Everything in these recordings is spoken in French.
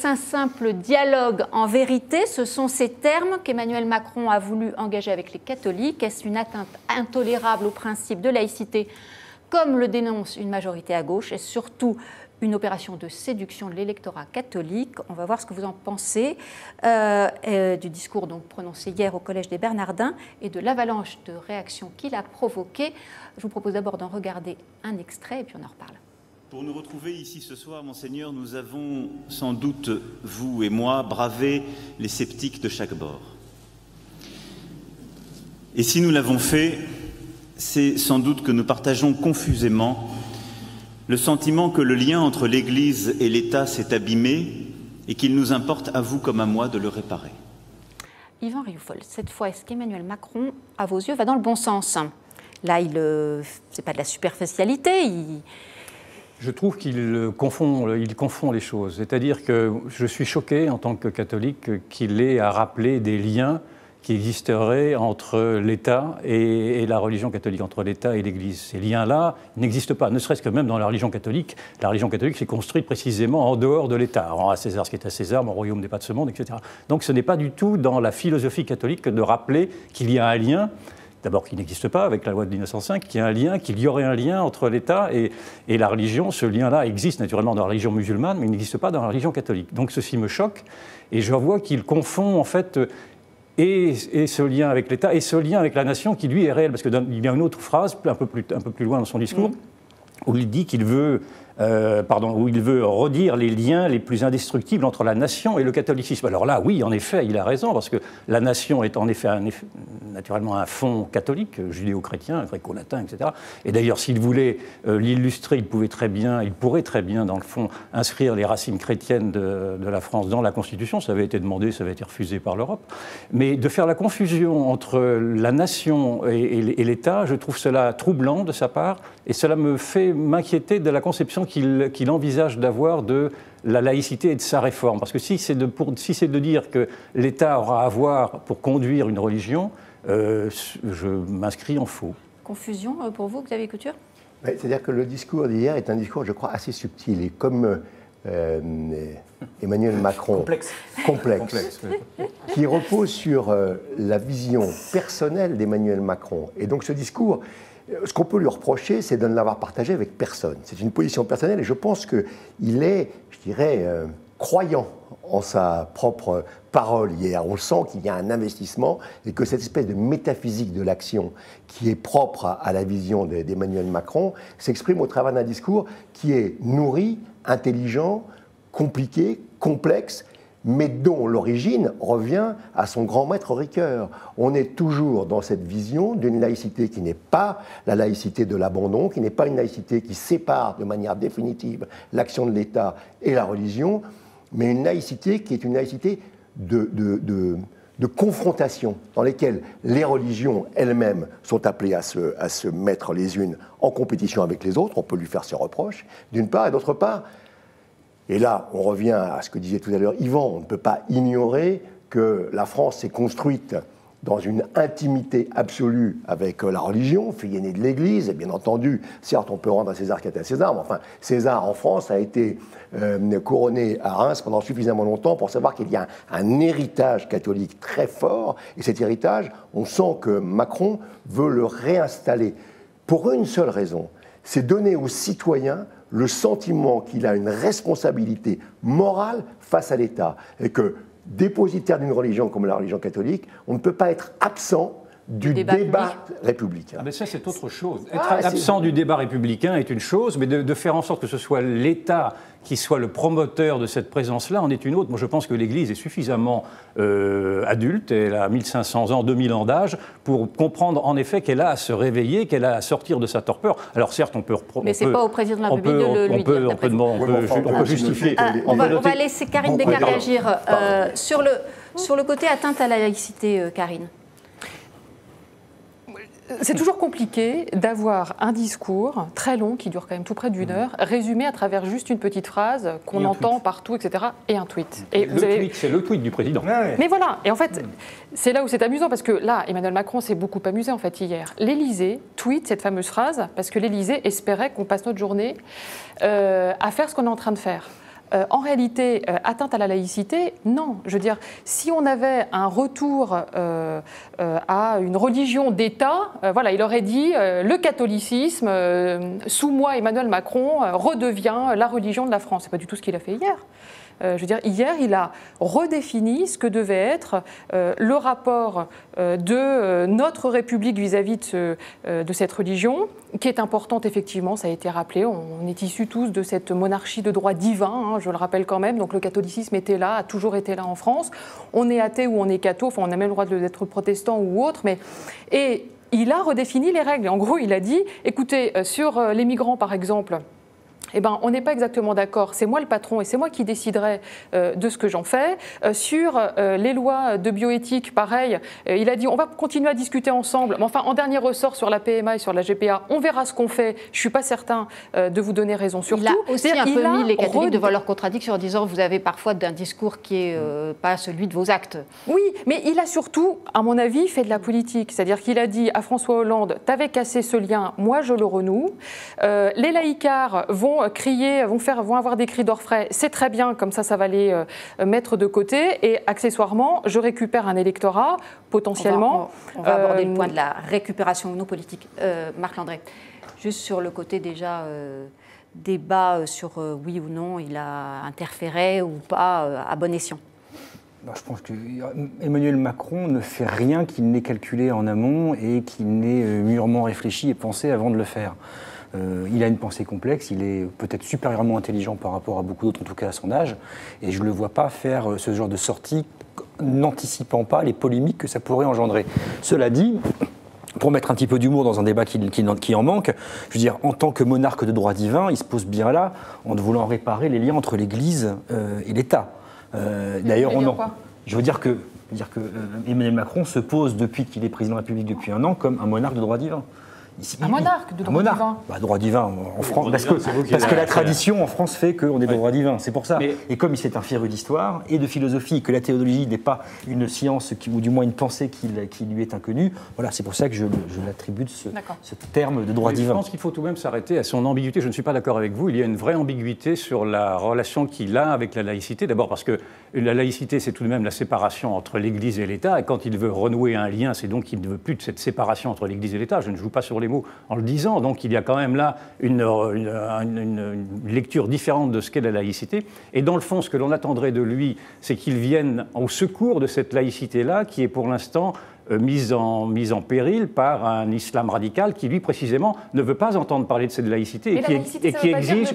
un simple dialogue en vérité? Ce sont ces termes qu'Emmanuel Macron a voulu engager avec les catholiques. Est-ce une atteinte intolérable au principe de laïcité, comme le dénonce une majorité à gauche, et surtout une opération de séduction de l'électorat catholique? On va voir ce que vous en pensez du discours donc prononcé hier au Collège des Bernardins et de l'avalanche de réactions qu'il a provoquées. Je vous propose d'abord d'en regarder un extrait et puis on en reparle. Pour nous retrouver ici ce soir, Monseigneur, nous avons sans doute, vous et moi, bravé les sceptiques de chaque bord. Et si nous l'avons fait, c'est sans doute que nous partageons confusément le sentiment que le lien entre l'Église et l'État s'est abîmé et qu'il nous importe, à vous comme à moi, de le réparer. Yvan Rioufol, cette fois, est-ce qu'Emmanuel Macron, à vos yeux, va dans le bon sens? Là, c'est pas de la superficialité, Je trouve qu'il confond les choses. C'est-à-dire que je suis choqué en tant que catholique qu'il ait à rappeler des liens qui existeraient entre l'État et la religion catholique, entre l'État et l'Église. Ces liens-là n'existent pas, ne serait-ce que même dans la religion catholique. La religion catholique s'est construite précisément en dehors de l'État. Rends à César ce qui est à César, mon royaume n'est pas de ce monde, etc. Donc ce n'est pas du tout dans la philosophie catholique que de rappeler qu'il y a un lien, d'abord qui n'existe pas avec la loi de 1905, qu'il y aurait un lien entre l'État et la religion. Ce lien-là existe naturellement dans la religion musulmane, mais il n'existe pas dans la religion catholique. Donc ceci me choque, et je vois qu'il confond en fait et ce lien avec l'État et ce lien avec la nation qui lui est réel. Parce qu'il y a une autre phrase, un peu plus loin dans son discours, où il dit qu'il veut... où il veut redire les liens les plus indestructibles entre la nation et le catholicisme. Alors là, oui, en effet, il a raison, parce que la nation est en effet naturellement un fond catholique, judéo-chrétien, gréco-latin, etc. Et d'ailleurs, s'il voulait l'illustrer, il pourrait très bien, dans le fond, inscrire les racines chrétiennes de la France dans la Constitution. Ça avait été demandé, ça avait été refusé par l'Europe. Mais de faire la confusion entre la nation et l'État, je trouve cela troublant de sa part, et cela me fait m'inquiéter de la conception qu'il envisage d'avoir de la laïcité et de sa réforme. Parce que si c'est de dire que l'État aura à voir pour conduire une religion, je m'inscris en faux. Confusion pour vous, Xavier Couture? C'est-à-dire que le discours d'hier est un discours, je crois, assez subtil. Et comme Emmanuel Macron... Complexe. Qui repose sur la vision personnelle d'Emmanuel Macron. Et donc ce discours... Ce qu'on peut lui reprocher, c'est de ne l'avoir partagé avec personne. C'est une position personnelle et je pense qu'il est, je dirais, croyant en sa propre parole hier. On sent qu'il y a un investissement et que cette espèce de métaphysique de l'action qui est propre à la vision d'Emmanuel Macron s'exprime au travers d'un discours qui est nourri, intelligent, compliqué, complexe, mais dont l'origine revient à son grand maître Ricoeur. On est toujours dans cette vision d'une laïcité qui n'est pas la laïcité de l'abandon, qui n'est pas une laïcité qui sépare de manière définitive l'action de l'État et la religion, mais une laïcité qui est une laïcité de confrontation, dans lesquelles les religions elles-mêmes sont appelées à se mettre les unes en compétition avec les autres. On peut lui faire ses reproches, d'une part, et d'autre part, et là, on revient à ce que disait tout à l'heure Yvan, on ne peut pas ignorer que la France s'est construite dans une intimité absolue avec la religion, fille aînée de l'Église, et bien entendu, certes, on peut rendre à César ce qui est à César, mais enfin, César, en France, a été couronné à Reims pendant suffisamment longtemps pour savoir qu'il y a un héritage catholique très fort, et cet héritage, on sent que Macron veut le réinstaller pour une seule raison, c'est donner aux citoyens le sentiment qu'il a une responsabilité morale face à l'État et que, dépositaire d'une religion comme la religion catholique, on ne peut pas être absent du débat républicain. Ah mais ça, c'est autre chose. Être absent du débat républicain est une chose, mais de faire en sorte que ce soit l'État qui soit le promoteur de cette présence-là en est une autre. Moi, je pense que l'Église est suffisamment adulte, elle a 1500 ans, 2000 ans d'âge, pour comprendre en effet qu'elle a à se réveiller, qu'elle a à sortir de sa torpeur. Alors certes, on peut... Mais ce n'est pas au président de la République de le lui dire. On peut justifier. On va laisser Karine Becker réagir sur le côté atteinte à la laïcité, Karine. C'est toujours compliqué d'avoir un discours très long, qui dure quand même tout près d'une heure, résumé à travers juste une petite phrase qu'on entend partout, etc., et un tweet. Tweet, c'est le tweet du président. Mais voilà, et en fait, c'est là où c'est amusant, parce que là, Emmanuel Macron s'est beaucoup amusé, en fait, hier. L'Élysée tweet cette fameuse phrase, parce que l'Élysée espérait qu'on passe notre journée à faire ce qu'on est en train de faire. En réalité, atteinte à la laïcité, non. Je veux dire, si on avait un retour à une religion d'État, voilà, il aurait dit le catholicisme, sous moi, Emmanuel Macron, redevient la religion de la France. C'est pas du tout ce qu'il a fait hier. Je veux dire, hier, il a redéfini ce que devait être le rapport de notre République vis-à-vis de cette religion, qui est importante, effectivement, ça a été rappelé. On est issus tous de cette monarchie de droit divin, hein, je le rappelle quand même. Donc le catholicisme était là, a toujours été là en France. On est athée ou on est catho, enfin, on a même le droit d'être protestant ou autre, mais... Et il a redéfini les règles. En gros, il a dit, écoutez, sur les migrants, par exemple... Eh ben, on n'est pas exactement d'accord. C'est moi le patron et c'est moi qui déciderai de ce que j'en fais. Sur les lois de bioéthique, pareil, il a dit on va continuer à discuter ensemble. Mais enfin, en dernier ressort sur la PMA et sur la GPA, on verra ce qu'on fait. Je ne suis pas certain de vous donner raison sur tout. Il a aussi un peu mis les catholiques devant leur contradiction en disant vous avez parfois un discours qui n'est pas celui de vos actes. Oui, mais il a surtout, à mon avis, fait de la politique. C'est-à-dire qu'il a dit à François Hollande t'avais cassé ce lien, moi je le renoue. Les laïcards vont crier, vont avoir des cris d'orfraie, c'est très bien, comme ça va les mettre de côté. Et accessoirement, je récupère un électorat, potentiellement. On va aborder le point de la récupération non politique. Marc Landré, juste sur le côté déjà débat sur oui ou non, il a interféré ou pas à bon escient. Je pense qu'Emmanuel Macron ne fait rien qu'il n'ait calculé en amont et qu'il n'ait mûrement réfléchi et pensé avant de le faire. Il a une pensée complexe, il est peut-être supérieurement intelligent par rapport à beaucoup d'autres, en tout cas à son âge, et je ne le vois pas faire ce genre de sortie n'anticipant pas les polémiques que ça pourrait engendrer. Cela dit, pour mettre un petit peu d'humour dans un débat qui en manque, je veux dire, en tant que monarque de droit divin, il se pose bien là en voulant réparer les liens entre l'Église et l'État. D'ailleurs, je veux dire que Emmanuel Macron se pose depuis qu'il est président de la République depuis 1 an comme un monarque de droit divin. Un monarque de droit divin. Droit divin en France, parce que la tradition en France fait qu'on est de droit divin, c'est pour ça. Et comme il s'est un féru d'histoire et de philosophie, que la théologie n'est pas une science, ou du moins une pensée qui lui est inconnue, voilà, c'est pour ça que je l'attribue de ce terme de droit divin. Je pense qu'il faut tout de même s'arrêter à son ambiguïté. Je ne suis pas d'accord avec vous, il y a une vraie ambiguïté sur la relation qu'il a avec la laïcité. D'abord parce que la laïcité, c'est tout de même la séparation entre l'Église et l'État, et quand il veut renouer un lien, c'est donc qu'il ne veut plus de cette séparation entre l'Église et l'État. Je ne joue pas sur les mots en le disant, donc il y a quand même là une lecture différente de ce qu'est la laïcité. Et dans le fond, ce que l'on attendrait de lui, c'est qu'il vienne au secours de cette laïcité-là, qui est pour l'instant mise en péril par un islam radical qui, lui, précisément, ne veut pas entendre parler de cette laïcité et qui exige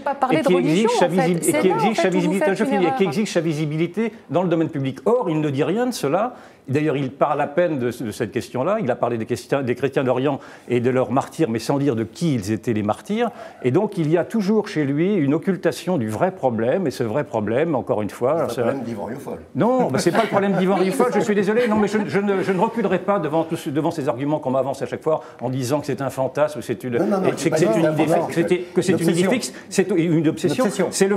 sa visibilité dans le domaine public. Or, il ne dit rien de cela. D'ailleurs, il parle à peine de cette question-là. Il a parlé des chrétiens d'Orient et de leurs martyrs, mais sans dire de qui ils étaient les martyrs. Et donc, il y a toujours chez lui une occultation du vrai problème. Et ce vrai problème, encore une fois... C'est le problème d'Yvan Rioufol. Non, ce n'est pas le problème d'Yvan Rioufol, je suis désolé. Non, mais je ne reculerai pas devant ces arguments qu'on m'avance à chaque fois en disant que c'est un fantasme, que c'est une idée fixe, c'est une obsession. C'est le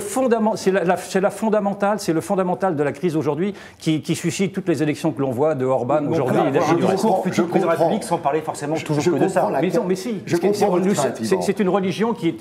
fondamental de la crise aujourd'hui qui suscite toutes les élections que l'on voit de Orban aujourd'hui. Un discours futur président de la République sans parler forcément toujours que de ça. Mais si, c'est une religion qui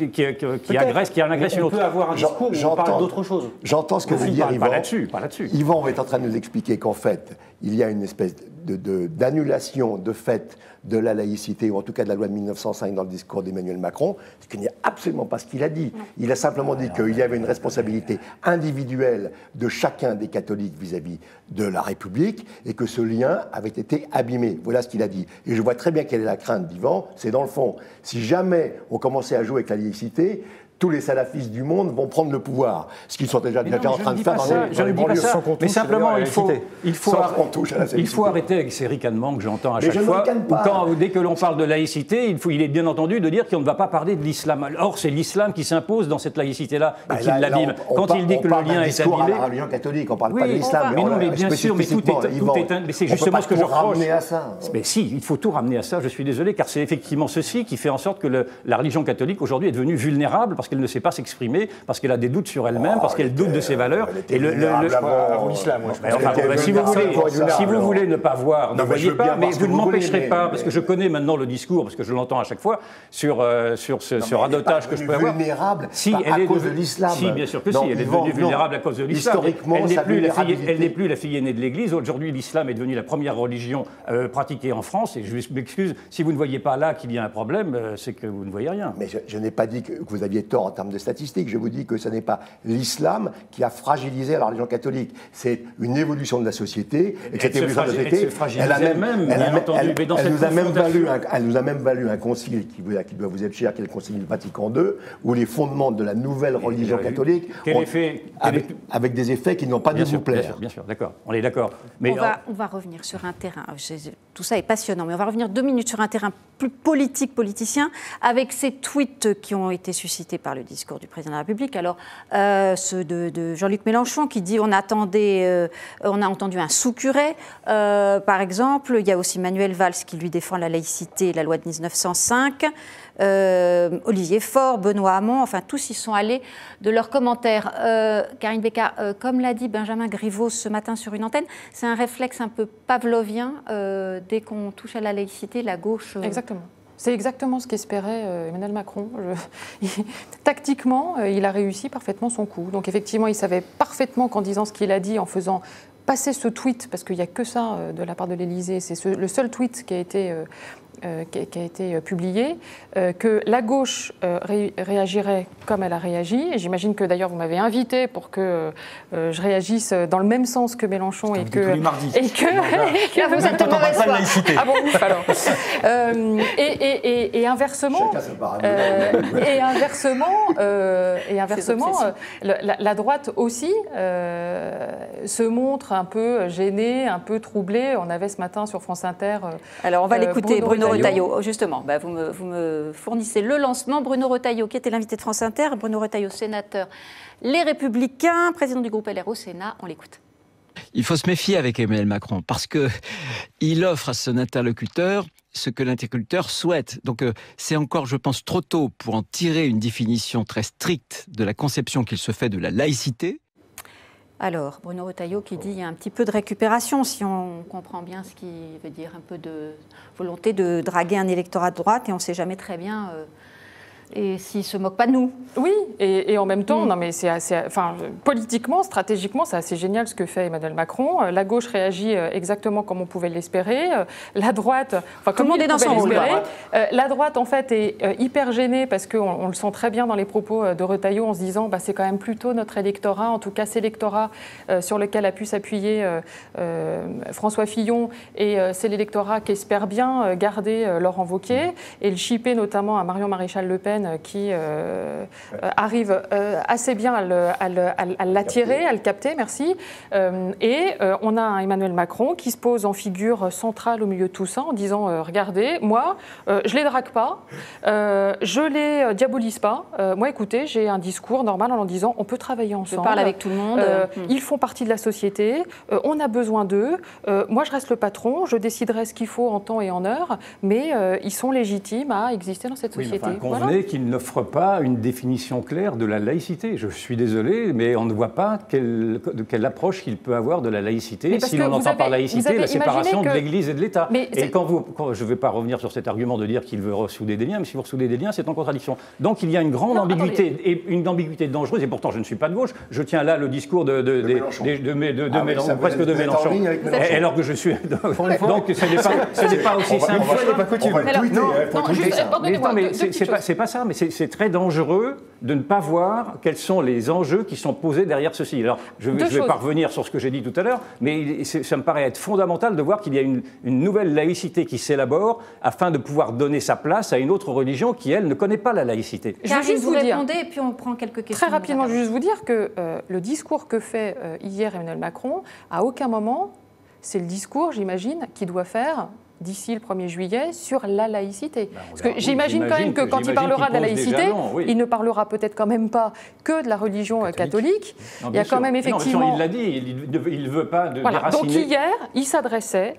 agresse une autre. On peut avoir un discours où on parle d'autre chose. J'entends ce que veut dire Yvan. Pas là-dessus. Yvan est en train de nous expliquer qu'en fait, il y a une espèce d'annulation de fait de la laïcité, ou en tout cas de la loi de 1905 dans le discours d'Emmanuel Macron, ce qui n'est absolument pas ce qu'il a dit. Il a simplement dit qu'il y avait une responsabilité individuelle de chacun des catholiques vis-à-vis de la République et que ce lien avait été abîmé. Voilà ce qu'il a dit. Et je vois très bien quelle est la crainte d'Yvan, c'est dans le fond, si jamais on commençait à jouer avec la laïcité, tous les salafistes du monde vont prendre le pouvoir, ce qu'ils sont déjà en train de faire dans les banlieues. Mais simplement, il faut arrêter avec ces ricanements que j'entends à chaque fois. Dès que l'on parle de laïcité, il est bien entendu de dire qu'on ne va pas parler de l'islam. Or, c'est l'islam qui s'impose dans cette laïcité-là et qui l'abîme. Quand il dit que le lien est abîmé... On parle de la religion catholique, on ne parle pas de l'islam. Mais non, mais bien sûr, mais c'est justement ce que je reproche. Mais si, il faut tout ramener à ça, je suis désolé, car c'est effectivement ceci qui fait en sorte que la religion catholique aujourd'hui est devenue vulnérable parce qu'elle ne sait pas s'exprimer, parce qu'elle a des doutes sur elle-même, parce qu'elle doute de ses valeurs. Et avant l'islam, moi, je pense. Si vous voulez ne pas voir, ne voyez pas, mais vous ne m'empêcherez pas, parce que je connais maintenant le discours, parce que je l'entends à chaque fois, sur ce radotage que je peux avoir. Vulnérable à cause de l'islam. Si, bien sûr que si, elle est devenue vulnérable à cause de l'islam. Historiquement, elle n'est plus la fille aînée de l'Église. Aujourd'hui, l'islam est devenu la première religion pratiquée en France, et je m'excuse, si vous ne voyez pas là qu'il y a un problème, c'est que vous ne voyez rien. Mais je n'ai pas dit que vous aviez tort en termes de statistiques, je vous dis que ce n'est pas l'islam qui a fragilisé la religion catholique, c'est une évolution de la société, et cette évolution de la société, elle nous a même valu un concile qui doit vous être cher, qui est le concile du Vatican II, où les fondements de la nouvelle religion catholique avec des effets qui n'ont pas dû vous plaire. Bien sûr, d'accord, on est d'accord. On va revenir sur un terrain, tout ça est passionnant, mais on va revenir 2 minutes sur un terrain plus politicien, avec ces tweets qui ont été suscités par le discours du président de la République. Alors, ceux de Jean-Luc Mélenchon qui dit on a entendu un sous-curé, par exemple. Il y a aussi Manuel Valls qui lui défend la laïcité et la loi de 1905. Olivier Faure, Benoît Hamon, enfin tous y sont allés de leurs commentaires. Karine Bécard, comme l'a dit Benjamin Griveaux ce matin sur une antenne, c'est un réflexe un peu pavlovien. Dès qu'on touche à la laïcité, la gauche... Exactement. C'est exactement ce qu'espérait Emmanuel Macron. Tactiquement, il a réussi parfaitement son coup. Donc effectivement, il savait parfaitement qu'en disant ce qu'il a dit, en faisant passer ce tweet, parce qu'il n'y a que ça de la part de l'Élysée, c'est le seul tweet qui a été publié, que la gauche réagirait comme elle a réagi. Et j'imagine que d'ailleurs vous m'avez invité pour que je réagisse dans le même sens que Mélenchon et que vous êtes en mauvaise foi. Ah bon, ouf alors. Et inversement, la droite aussi se montre un peu gênée, un peu troublée. On avait ce matin sur France Inter. Alors on va l'écouter, Bruno Retailleau. Justement, vous me fournissez le lancement. Bruno Retailleau, qui était l'invité de France Inter. Bruno Retailleau, sénateur Les Républicains, président du groupe LR au Sénat. On l'écoute. Il faut se méfier avec Emmanuel Macron parce qu'il offre à son interlocuteur ce que l'interlocuteur souhaite. Donc c'est encore, je pense, trop tôt pour en tirer une définition très stricte de la conception qu'il se fait de la laïcité. Alors, Bruno Retailleau qui dit qu'il y a un petit peu de récupération, si on comprend bien ce qui veut dire un peu de volonté de draguer un électorat de droite, et on ne sait jamais très bien et s'il ne se moque pas de nous. Oui, et en même temps, non, mais politiquement, stratégiquement, c'est assez génial ce que fait Emmanuel Macron. La gauche réagit exactement comme on pouvait l'espérer. La droite, tout le monde est dans son rôle. La droite, en fait, est hyper gênée parce qu'on le sent très bien dans les propos de Retailleau en se disant c'est quand même plutôt notre électorat, en tout cas cet électorat sur lequel a pu s'appuyer François Fillon, et c'est l'électorat qui espère bien garder Laurent Wauquiez et le chipper notamment à Marion Maréchal Le Pen qui arrive assez bien à l'attirer, à le capter, merci. Et on a un Emmanuel Macron qui se pose en figure centrale au milieu de tout ça en disant regardez, moi, je ne les drague pas, je ne les diabolise pas. Moi, écoutez, j'ai un discours normal en disant on peut travailler ensemble. Je parle avec tout le monde. Ils font partie de la société, on a besoin d'eux. Moi, je reste le patron, je déciderai ce qu'il faut en temps et en heure, mais ils sont légitimes à exister dans cette société. Convenez qu'il n'offre pas une définition claire de la laïcité. Je suis désolé, mais on ne voit pas de quelle approche il peut avoir de la laïcité si l'on entend par laïcité la séparation de l'Église et de l'État. Et quand je ne vais pas revenir sur cet argument de dire qu'il veut ressouder des liens, mais si vous ressoudez des liens, c'est en contradiction. Donc il y a une grande ambiguïté, et une ambiguïté dangereuse, et pourtant je ne suis pas de gauche. Je tiens là le discours de Mélenchon, presque de Mélenchon. Alors que je suis... Donc ce n'est pas aussi simple. C'est pas ça, mais c'est très dangereux de ne pas voir quels sont les enjeux qui sont posés derrière ceci. Alors, je ne vais pas revenir sur ce que j'ai dit tout à l'heure, mais ça me paraît être fondamental de voir qu'il y a une nouvelle laïcité qui s'élabore afin de pouvoir donner sa place à une autre religion qui, elle, ne connaît pas la laïcité. Je vais juste vous répondre et puis on prend quelques questions. Très rapidement, je vais juste vous dire que le discours que fait hier Emmanuel Macron, à aucun moment, c'est le discours, j'imagine, qu'il doit faire d'ici le 1er juillet sur la laïcité. Parce que j'imagine quand même que quand il parlera de la laïcité, il ne parlera peut-être quand même pas que de la religion catholique. Il y a quand même effectivement... il l'a dit, il ne veut pas de déraciner. Donc hier, il s'adressait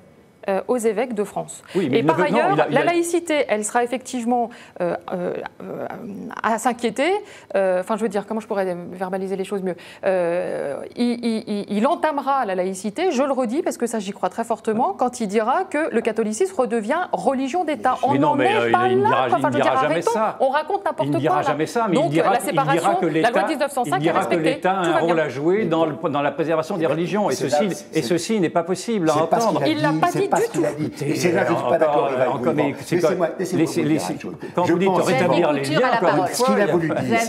aux évêques de France. Oui, mais et par ailleurs, la laïcité, elle sera effectivement à s'inquiéter. Enfin, je veux dire, comment je pourrais verbaliser les choses mieux, il entamera la laïcité, je le redis, parce que ça, j'y crois très fortement, quand il dira que le catholicisme redevient religion d'État. On n'en est pas là. Enfin, je veux dire, arrêtons, on raconte n'importe quoi. Il ne dira jamais ça, mais donc, il dira la séparation, que la loi de 1905 est respectée. l'État a un rôle à jouer dans la préservation des religions. Et ceci n'est pas possible à entendre. Il ne l'a pas dit du tout. Et c'est là que je ne suis pas d'accord. Quand vous dites rétablir les liens, encore une fois, ce qu'il a voulu dire,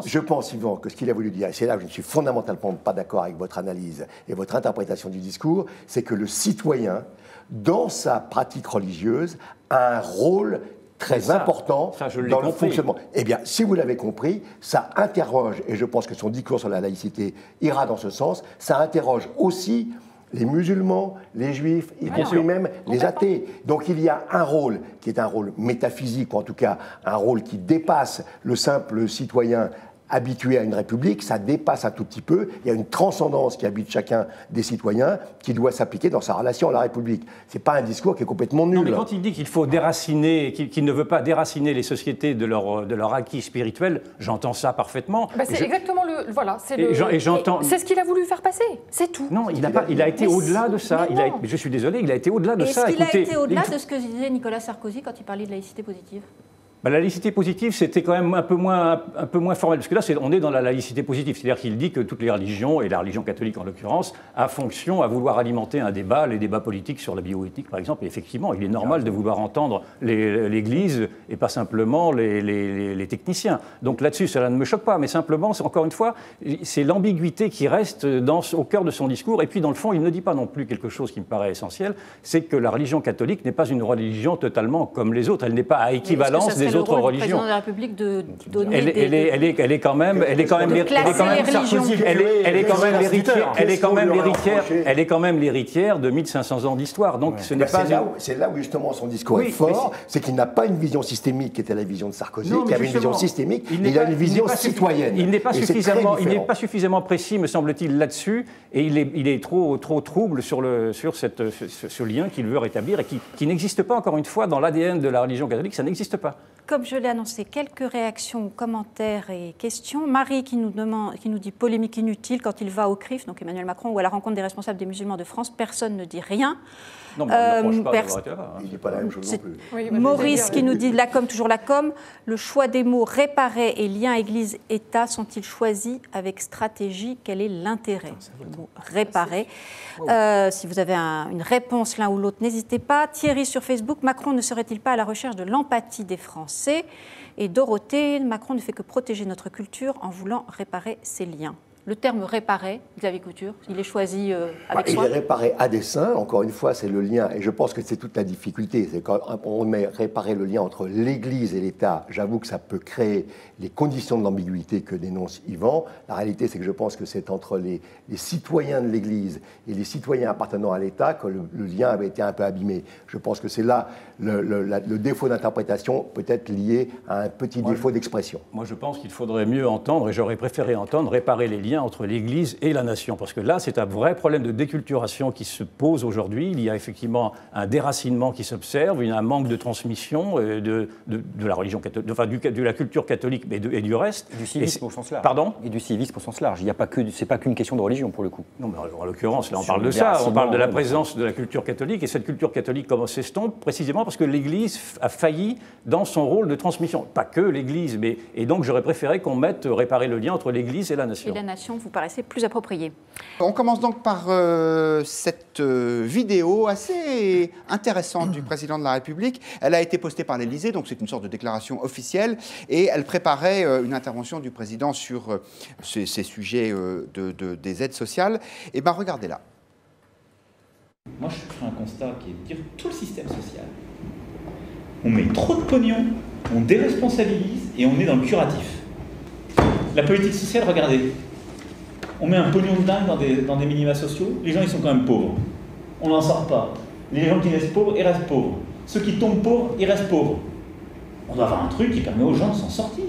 je pense, Yvan, que ce qu'il a voulu dire, et c'est là que je ne suis fondamentalement pas d'accord avec votre analyse et votre interprétation du discours, c'est que le citoyen, dans sa pratique religieuse, a un rôle très important dans le fonctionnement. Eh bien, si vous l'avez compris, ça interroge, et je pense que son discours sur la laïcité ira dans ce sens, ça interroge aussi les musulmans, les juifs, y compris même les athées. Donc il y a un rôle qui est un rôle métaphysique, ou en tout cas un rôle qui dépasse le simple citoyen habitué à une république, ça dépasse un tout petit peu, il y a une transcendance qui habite chacun des citoyens qui doit s'appliquer dans sa relation à la République. Ce n'est pas un discours qui est complètement nul. Non, mais quand il dit qu'il faut déraciner, qu'il ne veut pas déraciner les sociétés de leur acquis spirituel, j'entends ça parfaitement. C'est exactement le... Voilà, c'est ce qu'il a voulu faire passer, c'est tout. Non, il a été au-delà de ça. Je suis désolé, il a été au-delà de ça. Est-ce qu'il a été au-delà de ce que disait Nicolas Sarkozy quand il parlait de laïcité positive ? La laïcité positive, c'était quand même un peu moins formel, parce que là, on est dans la laïcité positive, c'est-à-dire qu'il dit que toutes les religions, et la religion catholique en l'occurrence, a fonction à vouloir alimenter un débat, les débats politiques sur la bioéthique, par exemple, et effectivement, il est normal de vouloir entendre l'Église et pas simplement les techniciens. Donc là-dessus, cela ne me choque pas, mais simplement, encore une fois, c'est l'ambiguïté qui reste au cœur de son discours, et puis dans le fond, il ne dit pas non plus quelque chose qui me paraît essentiel, c'est que la religion catholique n'est pas une religion totalement comme les autres, elle n'est pas à équivalence des autres religions. Le président de la République de donner elle est quand même l'héritière de 1500 ans d'histoire. Donc ce n'est pas. C'est là où justement son discours est fort, c'est qu'il n'a pas une vision systémique qui était la vision de Sarkozy, qui avait une vision systémique. Il a une vision citoyenne. Il n'est pas suffisamment précis, me semble-t-il, là-dessus, et il est trop trouble sur ce lien qu'il veut rétablir et qui n'existe pas, encore une fois, dans l'ADN de la religion catholique. Ça n'existe pas. Comme je l'ai annoncé, quelques réactions, commentaires et questions. Marie qui nous dit polémique inutile quand il va au CRIF, donc Emmanuel Macron, ou à la rencontre des responsables des musulmans de France, personne ne dit rien. Non, mais on ne pas il n'est pas la même chose non plus. Oui, Maurice qui nous dit la com, toujours la com. Le choix des mots réparer et lien Église-État sont-ils choisis avec stratégie? Quel est l'intérêt? Le mot réparer. Si vous avez une réponse l'un ou l'autre, n'hésitez pas. Thierry sur Facebook, Macron ne serait-il pas à la recherche de l'empathie des Français? Et Dorothée, Macron ne fait que protéger notre culture en voulant réparer ses liens. Le terme réparer, Xavier Couture, il est choisi avec soin. Il est réparé à dessein, encore une fois, c'est le lien, et je pense que c'est toute la difficulté, c'est quand on met réparer le lien entre l'Église et l'État, j'avoue que ça peut créer les conditions de l'ambiguïté que dénonce Yvan. La réalité, c'est que je pense que c'est entre les citoyens de l'Église et les citoyens appartenant à l'État que le lien avait été un peu abîmé. Je pense que c'est là le défaut d'interprétation peut-être lié à un petit défaut d'expression. Moi, je pense qu'il faudrait mieux entendre, et j'aurais préféré entendre, réparer les liens entre l'Église et la nation. Parce que là, c'est un vrai problème de déculturation qui se pose aujourd'hui. Il y a effectivement un déracinement qui s'observe, il y a un manque de transmission de la religion catholique, enfin de la culture catholique et du reste. Et du civisme au sens large. Pardon ? Et du civisme au sens large. Il n'y a pas que, c'est pas qu'une question de religion pour le coup. Non, mais en l'occurrence, là, on parle de ça. On parle de la présence de la culture catholique. Et cette culture catholique, comment s'estompe? Précisément parce que l'Église a failli dans son rôle de transmission. Pas que l'Église, mais... Et donc, j'aurais préféré qu'on mette réparer le lien entre l'Église et la nation. Et la nation vous paraissait plus approprié. On commence donc par cette vidéo assez intéressante du président de la République. Elle a été postée par l'Élysée, donc c'est une sorte de déclaration officielle, et elle préparait une intervention du président sur ces sujets des aides sociales. Et bien, regardez-là. Moi, je fais un constat qui est de dire tout le système social. On met trop de pognon, on déresponsabilise et on est dans le curatif. La politique sociale, regardez. On met un pognon de dingue dans des minima sociaux, les gens ils sont quand même pauvres. On n'en sort pas. Les gens qui restent pauvres, ils restent pauvres. Ceux qui tombent pauvres, ils restent pauvres. On doit avoir un truc qui permet aux gens de s'en sortir.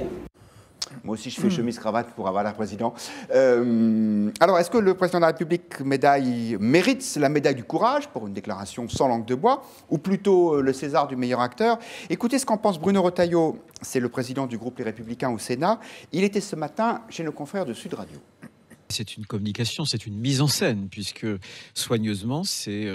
Moi aussi, je fais chemise-cravate pour avoir l'air président. Alors, est-ce que le président de la République mérite la médaille du courage pour une déclaration sans langue de bois, ou plutôt le César du meilleur acteur? Écoutez ce qu'en pense Bruno Retailleau, c'est le président du groupe Les Républicains au Sénat. Il était ce matin chez nos confrères de Sud Radio. C'est une communication, c'est une mise en scène, puisque soigneusement, c'est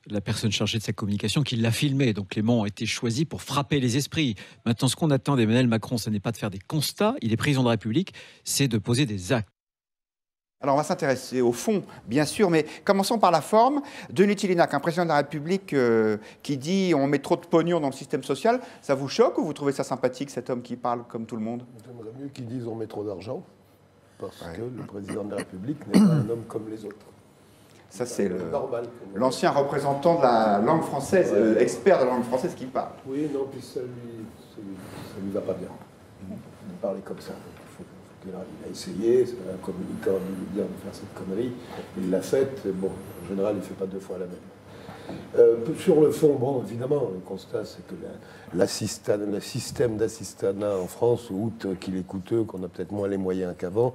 la personne chargée de sa communication qui l'a filmé. Donc les mots ont été choisis pour frapper les esprits. Maintenant, ce qu'on attend d'Emmanuel Macron, ce n'est pas de faire des constats. Il est président de la République, c'est de poser des actes. Alors on va s'intéresser au fond, bien sûr, mais commençons par la forme. Denis Tillinac, un président de la République qui dit on met trop de pognon dans le système social, ça vous choque ou vous trouvez ça sympathique, cet homme qui parle comme tout le monde? J'aimerais mieux qu'ils disent on met trop d'argent, parce que le président de la République n'est pas un homme comme les autres. Ça, c'est l'ancien représentant de la langue française, expert de la langue française qui parle. Oui, non, puis ça lui va pas bien. Il parler comme ça. Il a essayé, c'est un communicant de faire cette connerie. Il l'a faite. Bon, en général, il ne fait pas deux fois la même. Sur le fond, bon, évidemment, le constat, c'est que le système d'assistanat en France, outre qu'il est coûteux, qu'on a peut-être moins les moyens qu'avant,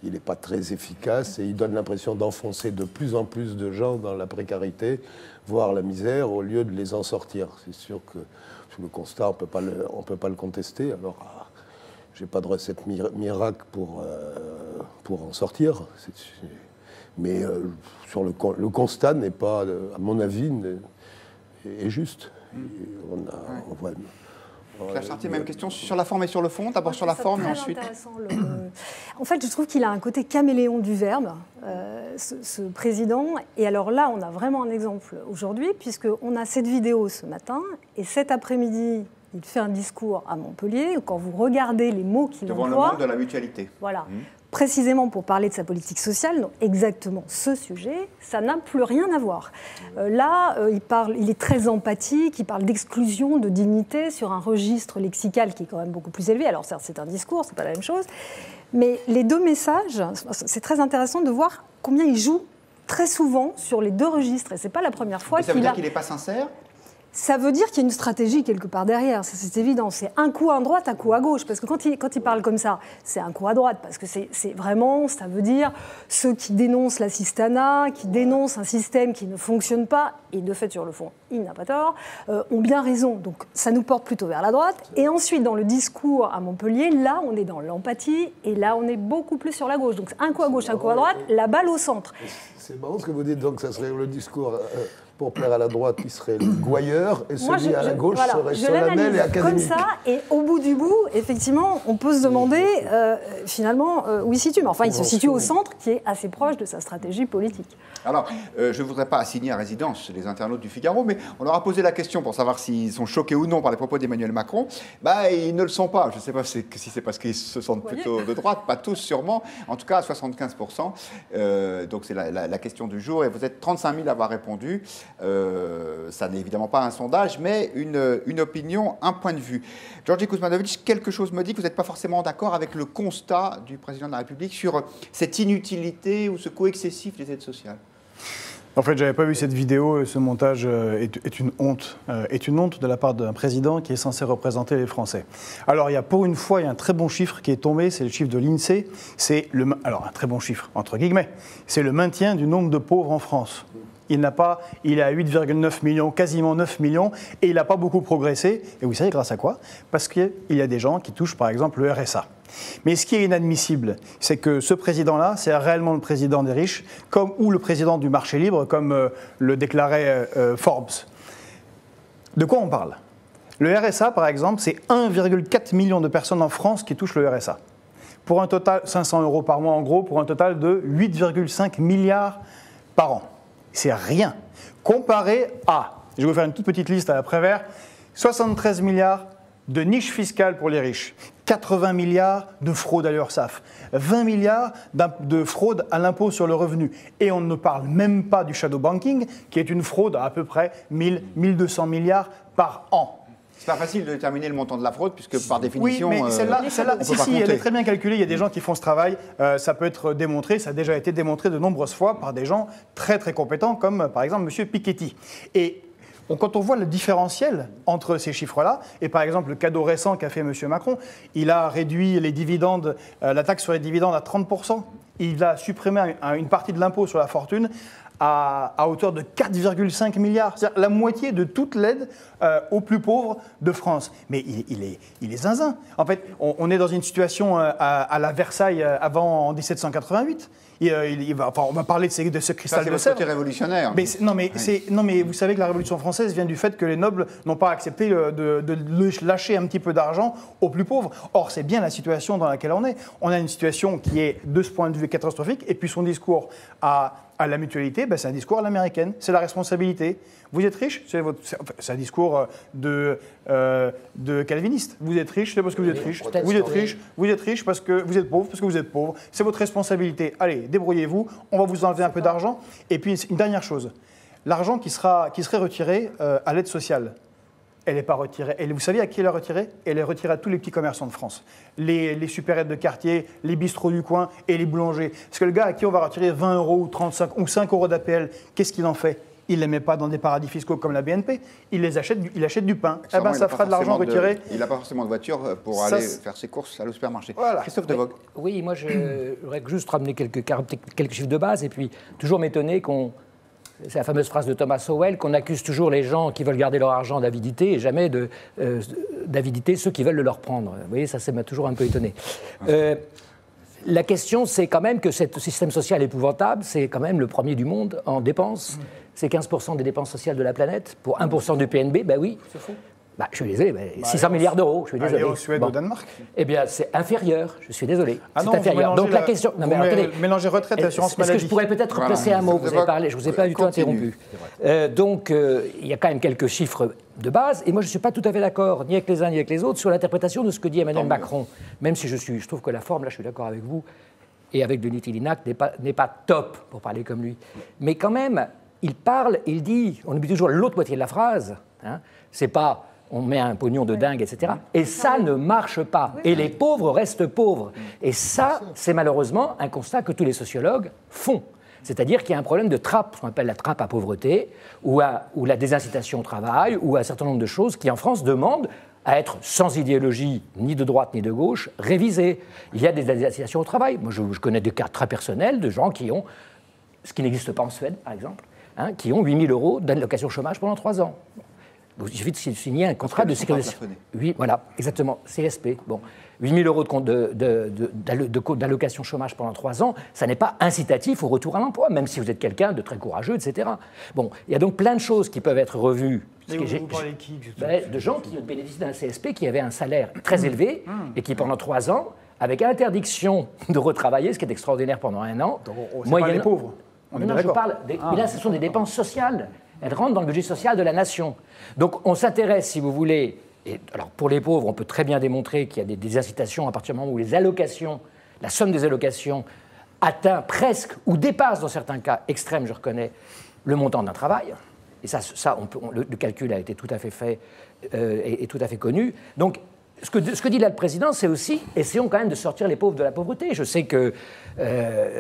il n'est pas très efficace et il donne l'impression d'enfoncer de plus en plus de gens dans la précarité, voire la misère, au lieu de les en sortir. C'est sûr que sur le constat, on ne peut pas le contester. Alors, je n'ai pas de recette miracle pour en sortir. Mais sur le constat n'est pas, à mon avis, est juste. On voit... Claire Chartier, même question sur la forme et sur le fond. D'abord sur la forme et ensuite... En fait, je trouve qu'il a un côté caméléon du verbe, ce président. Et alors là, on a vraiment un exemple aujourd'hui, puisqu'on a cette vidéo ce matin, et cet après-midi, il fait un discours à Montpellier. Quand vous regardez les mots qu'il emploie... Devant le monde de la mutualité. Voilà. Précisément pour parler de sa politique sociale, donc exactement ce sujet, ça n'a plus rien à voir. Là, il est très empathique, il parle d'exclusion, de dignité sur un registre lexical qui est quand même beaucoup plus élevé. Alors certes, c'est un discours, c'est pas la même chose, mais les deux messages, c'est très intéressant de voir combien il joue très souvent sur les deux registres. Et c'est pas la première fois qu'il a... Ça veut dire qu'il n'est pas sincère ? Ça veut dire qu'il y a une stratégie quelque part derrière, c'est évident. C'est un coup à droite, un coup à gauche. Parce que quand il parle comme ça, c'est un coup à droite. Parce que c'est vraiment, ça veut dire ceux qui dénoncent l'assistanat, qui dénoncent un système qui ne fonctionne pas, et de fait, sur le fond, il n'a pas tort, ont bien raison. Donc ça nous porte plutôt vers la droite. Et ensuite, dans le discours à Montpellier, là, on est dans l'empathie, et là, on est beaucoup plus sur la gauche. Donc un coup à gauche, un coup à droite, la balle au centre. C'est marrant ce que vous dites, donc ça serait le discours... Pour plaire à la droite, il serait le gouailleur, et celui à la gauche serait solennel et académique. Comme ça, et au bout du bout, effectivement, on peut se demander finalement où il se situe. Mais enfin, il se situe au centre, qui est assez proche de sa stratégie politique. Alors, je ne voudrais pas assigner à résidence les internautes du Figaro, mais on leur a posé la question pour savoir s'ils sont choqués ou non par les propos d'Emmanuel Macron. Bah, ils ne le sont pas. Je ne sais pas si c'est parce qu'ils se sentent plutôt de droite, pas tous sûrement, en tout cas à 75%. Donc c'est la question du jour, et vous êtes 35 000 à avoir répondu. Ça n'est évidemment pas un sondage, mais une opinion, un point de vue. Georgi Kuzmanovic, quelque chose me dit que vous n'êtes pas forcément d'accord avec le constat du président de la République sur cette inutilité ou ce coût excessif des aides sociales. En fait, je n'avais pas vu cette vidéo et ce montage est une honte. Est une honte de la part d'un président qui est censé représenter les Français. Alors, pour une fois, il y a un très bon chiffre qui est tombé, c'est le chiffre de l'INSEE. Alors, un très bon chiffre, entre guillemets. C'est le maintien du nombre de pauvres en France. Il est à 8,9 millions, quasiment 9 millions, et il n'a pas beaucoup progressé. Et vous savez grâce à quoi? Parce qu'il y a des gens qui touchent, par exemple, le RSA. Mais ce qui est inadmissible, c'est que ce président-là, c'est réellement le président des riches, ou le président du marché libre, comme le déclarait Forbes. De quoi on parle? Le RSA, par exemple, c'est 1,4 million de personnes en France qui touchent le RSA. Pour un total, 500 € par mois en gros, pour un total de 8,5 milliards par an. C'est rien. Comparé à, je vais vous faire une toute petite liste à la Prévert, 73 milliards de niches fiscales pour les riches, 80 milliards de fraude à l'URSSAF, 20 milliards de fraude à l'impôt sur le revenu. Et on ne parle même pas du shadow banking, qui est une fraude à peu près 1200 milliards par an. C'est pas facile de déterminer le montant de la fraude, puisque par définition, oui, mais celle-là, elle est très bien calculée. Il y a des gens qui font ce travail. Ça peut être démontré. Ça a déjà été démontré de nombreuses fois par des gens très très compétents, comme par exemple M. Piketty. Et Quand on voit le différentiel entre ces chiffres-là, et par exemple le cadeau récent qu'a fait M. Macron, il a réduit les dividendes, la taxe sur les dividendes à 30%, il a supprimé une partie de l'impôt sur la fortune à hauteur de 4,5 milliards, c'est-à-dire la moitié de toute l'aide aux plus pauvres de France. Mais il est zinzin. En fait, on est dans une situation à la Versailles en 1788. On va parler de ce cristal de Sèvres. C'est le côté révolutionnaire. Non, mais vous savez que la Révolution française vient du fait que les nobles n'ont pas accepté de lâcher un petit peu d'argent aux plus pauvres. Or, c'est bien la situation dans laquelle on est. On a une situation qui est, de ce point de vue, catastrophique. Et puis son discours à la mutualité, c'est un discours à l'américaine. C'est la responsabilité. Vous êtes riche, c'est un discours de calviniste. Vous êtes riche, c'est parce que vous êtes riche. Vous êtes riche parce que vous êtes pauvre, parce que vous êtes pauvre. C'est votre responsabilité. Allez, débrouillez-vous. On va vous enlever un peu d'argent. Et puis, une dernière chose. L'argent qui serait retiré à l'aide sociale, elle n'est pas retirée. Et vous savez à qui elle est retirée? Elle est retirée à tous les petits commerçants de France. Les supérettes de quartier, les bistrots du coin et les boulangers. Parce que le gars à qui on va retirer 20 € ou 35 ou 5 € d'APL, qu'est-ce qu'il en fait? Il ne les met pas dans des paradis fiscaux comme la BNP. Il achète du pain. Ça fera de l'argent retiré. Il n'a pas forcément de voiture pour aller faire ses courses à supermarché. Voilà. Christophe Devogue. Oui, moi, je voudrais juste ramener quelques chiffres de base et puis toujours m'étonner c'est la fameuse phrase de Thomas Sowell, qu'on accuse toujours les gens qui veulent garder leur argent d'avidité et jamais d'avidité ceux qui veulent le leur prendre. Vous voyez, ça m'a toujours un peu étonné. La question, c'est quand même que ce système social épouvantable, c'est quand même le premier du monde en dépenses. C'est 15% des dépenses sociales de la planète pour 1% du PNB, ben oui. C'est faux. Je suis désolé, 600 milliards d'euros, je suis désolé. Et en Suède, au Danemark? Eh bien, c'est inférieur, je suis désolé. Ah non, c'est inférieur. Donc la question... Non, mais attendez. Mélangez retraite et assurance maladie. Est-ce que je pourrais peut-être placer un mot? Vous avez parlé, je ne vous ai pas du tout interrompu. Donc, il y a quand même quelques chiffres de base, et moi je ne suis pas tout à fait d'accord, ni avec les uns ni avec les autres, sur l'interprétation de ce que dit Emmanuel Macron. Même si je trouve que la forme, là je suis d'accord avec vous, et avec Denis Tillinac, n'est pas top, pour parler comme lui. Mais quand même, il parle, il dit, on oublie toujours l'autre moitié de la phrase, c'est pas... on met un pognon de dingue, etc. Et ça ne marche pas. Et les pauvres restent pauvres. Et ça, c'est malheureusement un constat que tous les sociologues font. C'est-à-dire qu'il y a un problème de trappe, ce qu'on appelle la trappe à pauvreté, ou la désincitation au travail, ou un certain nombre de choses qui, en France, demandent à être sans idéologie, ni de droite ni de gauche, révisées. Il y a des désincitations au travail. Moi, je connais des cas très personnels de gens qui ont, ce qui n'existe pas en Suède, par exemple, qui ont 8 000 € d'allocation chômage pendant 3 ans. Il suffit de signer un contrat de sécurisation. Oui, voilà, exactement, CSP. Bon, 8 000 € d'allocation chômage pendant 3 ans, ça n'est pas incitatif au retour à l'emploi, même si vous êtes quelqu'un de très courageux, etc. Bon, il y a donc plein de choses qui peuvent être revues. Mais vous parlez de qui? De gens qui bénéficient d'un CSP, qui avaient un salaire très élevé et qui, pendant 3 ans, avec interdiction de retravailler, ce qui est extraordinaire pendant 1 an... C'est pas les pauvres, on est non, je parle... Mais là, ce sont des dépenses sociales. Elles rentrent dans le budget social de la nation. Donc on s'intéresse, si vous voulez, et alors pour les pauvres, on peut très bien démontrer qu'il y a des incitations à partir du moment où les allocations, la somme des allocations atteint presque ou dépasse dans certains cas extrêmes, je reconnais, le montant d'un travail. Et ça le calcul a été tout à fait fait et tout à fait connu. Donc ce que dit là le président, c'est aussi, essayons quand même de sortir les pauvres de la pauvreté. Je sais que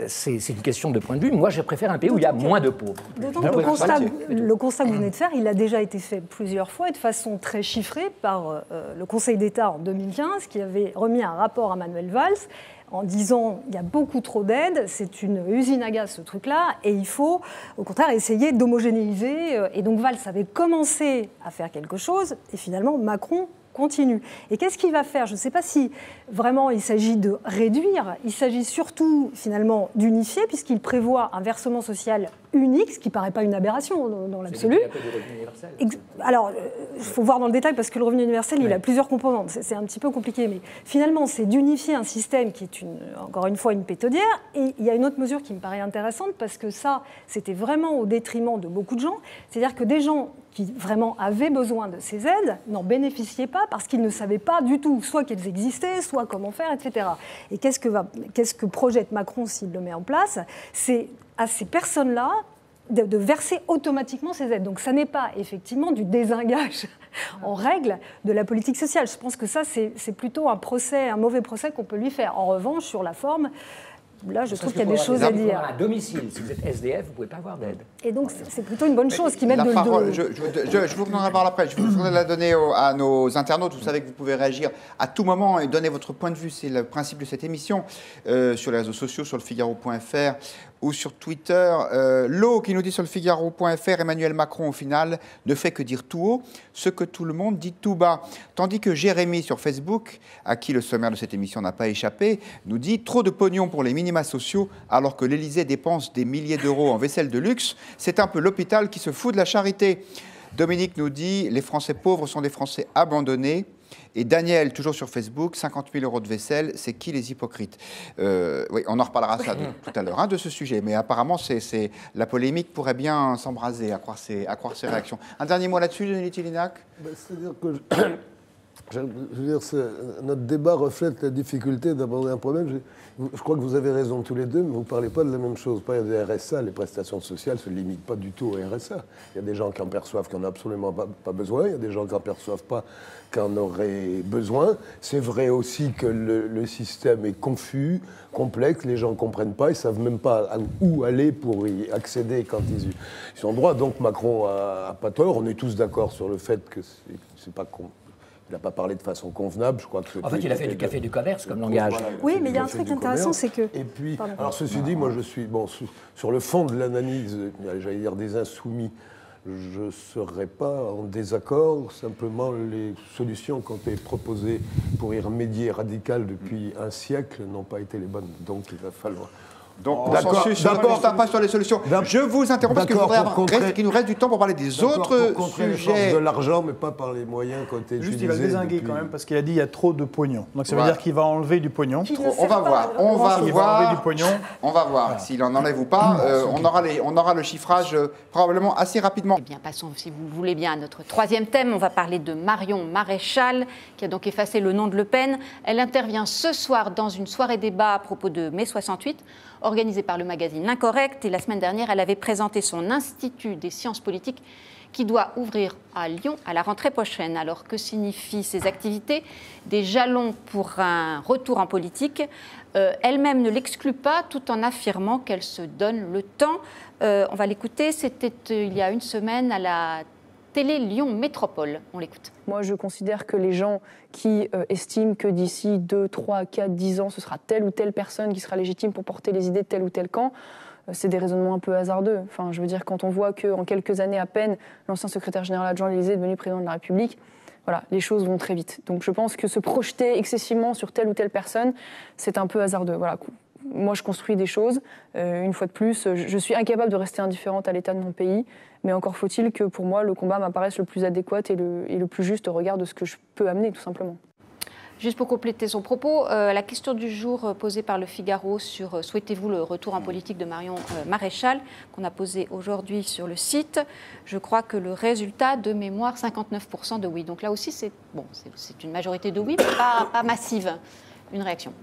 c'est une question de point de vue. Moi, je préfère un pays où il y a moins de pauvres. D'autant que le constat que vous venez de faire, il a déjà été fait plusieurs fois et de façon très chiffrée par le Conseil d'État en 2015, qui avait remis un rapport à Manuel Valls en disant il y a beaucoup trop d'aides, c'est une usine à gaz ce truc-là, et il faut au contraire essayer d'homogénéiser. Et donc Valls avait commencé à faire quelque chose, et finalement Macron continue. Et qu'est-ce qu'il va faire? Je ne sais pas si vraiment il s'agit de réduire, il s'agit surtout finalement d'unifier, puisqu'il prévoit un versement social unique, ce qui ne paraît pas une aberration dans l'absolu. Alors, il faut voir dans le détail, parce que le revenu universel, il a plusieurs composantes, c'est un petit peu compliqué, mais finalement, c'est d'unifier un système qui est, encore une fois, une pétaudière. Et il y a une autre mesure qui me paraît intéressante, parce que ça, c'était vraiment au détriment de beaucoup de gens, c'est-à-dire que des gens qui vraiment avaient besoin de ces aides n'en bénéficiaient pas parce qu'ils ne savaient pas du tout soit qu'elles existaient, soit comment faire, etc. Et qu'est-ce que projette Macron s'il le met en place? C'est à ces personnes-là de verser automatiquement ces aides. Donc ça n'est pas effectivement du désengage en règle de la politique sociale. Je pense que ça, c'est plutôt un mauvais procès qu'on peut lui faire. En revanche, sur la forme, là, je trouve qu'il y a des choses à dire. À domicile, si vous êtes SDF, vous ne pouvez pas avoir d'aide. Et donc, c'est plutôt une bonne chose qu'ils mettent de parole, je vous donnerai la parole après. Je voudrais la donner à nos internautes. Vous savez que vous pouvez réagir à tout moment et donner votre point de vue. C'est le principe de cette émission. Sur les réseaux sociaux, sur le Figaro.fr ou sur Twitter. Lo qui nous dit sur le Figaro.fr, Emmanuel Macron, au final, ne fait que dire tout haut ce que tout le monde dit tout bas. Tandis que Jérémy sur Facebook, à qui le sommaire de cette émission n'a pas échappé, nous dit trop de pognon pour les minima sociaux alors que l'Élysée dépense des milliers d'euros en vaisselle de luxe. C'est un peu l'hôpital qui se fout de la charité. Dominique nous dit les Français pauvres sont des Français abandonnés. Et Daniel, toujours sur Facebook, 50 000 euros de vaisselle, c'est qui les hypocrites? Oui, on en reparlera ça tout à l'heure de ce sujet, mais apparemment, la polémique pourrait bien s'embraser, à croire ses réactions. Un dernier mot là-dessus, Denis Tillinac? C'est-à-dire que je veux dire, notre débat reflète la difficulté d'aborder un problème. Je crois que vous avez raison tous les deux, mais vous ne parlez pas de la même chose. Pas des RSA, les prestations sociales ne se limitent pas du tout au RSA. Il y a des gens qui en perçoivent qui n'en ont absolument pas besoin, il y a des gens qui n'en perçoivent pas qui en auraient besoin. C'est vrai aussi que le système est confus, complexe, les gens ne comprennent pas, ils ne savent même pas où aller pour y accéder quand ils sont droit. Donc Macron n'a pas tort, on est tous d'accord sur le fait que c'est pas con. Il n'a pas parlé de façon convenable, je crois que... En fait, il a fait du café du commerce comme langage. Voilà, oui, mais il y a un truc intéressant, c'est que... Et puis, alors ceci dit, moi je suis... Bon, sur le fond de l'analyse, j'allais dire des insoumis, je ne serais pas en désaccord, simplement les solutions qui ont été proposées pour y remédier radical depuis un siècle n'ont pas été les bonnes. Donc il va falloir... Donc, pas sur les solutions. Je vous interromps parce qu'il nous reste du temps pour parler des autres sujets. De l'argent, mais pas par les moyens qui ont été utilisés. Juste, il va le dézinguer quand même, parce qu'il a dit qu'il y a trop de pognon. Donc ça veut dire qu'il va enlever du pognon. On va voir. On va voir s'il en enlève ou pas. On aura le chiffrage probablement assez rapidement. Eh bien, passons, si vous voulez bien, à notre troisième thème. On va parler de Marion Maréchal, qui a donc effacé le nom de Le Pen. Elle intervient ce soir dans une soirée débat à propos de mai 68. Organisée par le magazine L'Incorrect. Et la semaine dernière, elle avait présenté son Institut des sciences politiques qui doit ouvrir à Lyon à la rentrée prochaine. Alors, que signifient ces activités? Des jalons pour un retour en politique. Elle-même ne l'exclut pas, tout en affirmant qu'elle se donne le temps. On va l'écouter. C'était il y a une semaine à la télé Lyon Métropole. On l'écoute. Moi, je considère que les gens qui estiment que d'ici 2, 3, 4, 10 ans, ce sera telle ou telle personne qui sera légitime pour porter les idées de tel ou tel camp, c'est des raisonnements un peu hasardeux. Enfin, je veux dire, quand on voit qu'en quelques années à peine, l'ancien secrétaire général adjoint de l'Élysée est devenu président de la République, voilà, les choses vont très vite. Donc je pense que se projeter excessivement sur telle ou telle personne, c'est un peu hasardeux. Voilà. Moi, je construis des choses. Une fois de plus, je suis incapable de rester indifférente à l'état de mon pays. Mais encore faut-il que, pour moi, le combat m'apparaisse le plus adéquat et le plus juste au regard de ce que je peux amener, tout simplement. Juste pour compléter son propos, la question du jour posée par le Figaro sur souhaitez-vous le retour en politique de Marion Maréchal, qu'on a posée aujourd'hui sur le site, je crois que le résultat de mémoire, 59% de oui. Donc là aussi, c'est une majorité de oui, mais pas massive. Une réaction?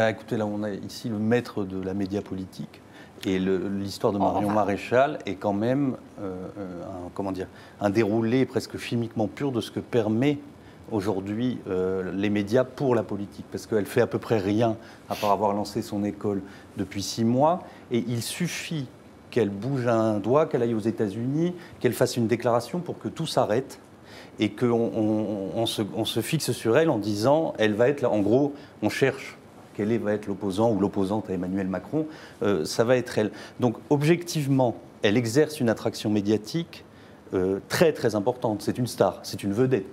Écoutez, là, on a ici le maître de la média politique. Et l'histoire de Marion Maréchal est quand même un déroulé presque chimiquement pur de ce que permet aujourd'hui les médias pour la politique. Parce qu'elle fait à peu près rien à part avoir lancé son école depuis 6 mois. Et il suffit qu'elle bouge un doigt, qu'elle aille aux États-Unis, qu'elle fasse une déclaration pour que tout s'arrête. Et qu'on se fixe sur elle en disant, elle va être là, en gros, on cherche quel va être l'opposant ou l'opposante à Emmanuel Macron, ça va être elle. Donc objectivement, elle exerce une attraction médiatique très très importante. C'est une star, c'est une vedette.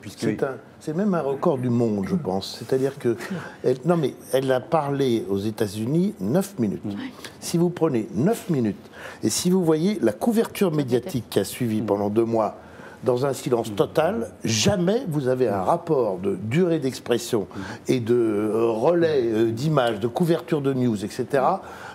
C'est même un record du monde, je pense. C'est-à-dire que... elle a parlé aux États-Unis 9 minutes. Si vous prenez 9 minutes, et si vous voyez la couverture médiatique qui a suivi pendant 2 mois, dans un silence total, jamais vous avez un rapport de durée d'expression et de relais d'images, de couverture de news, etc.,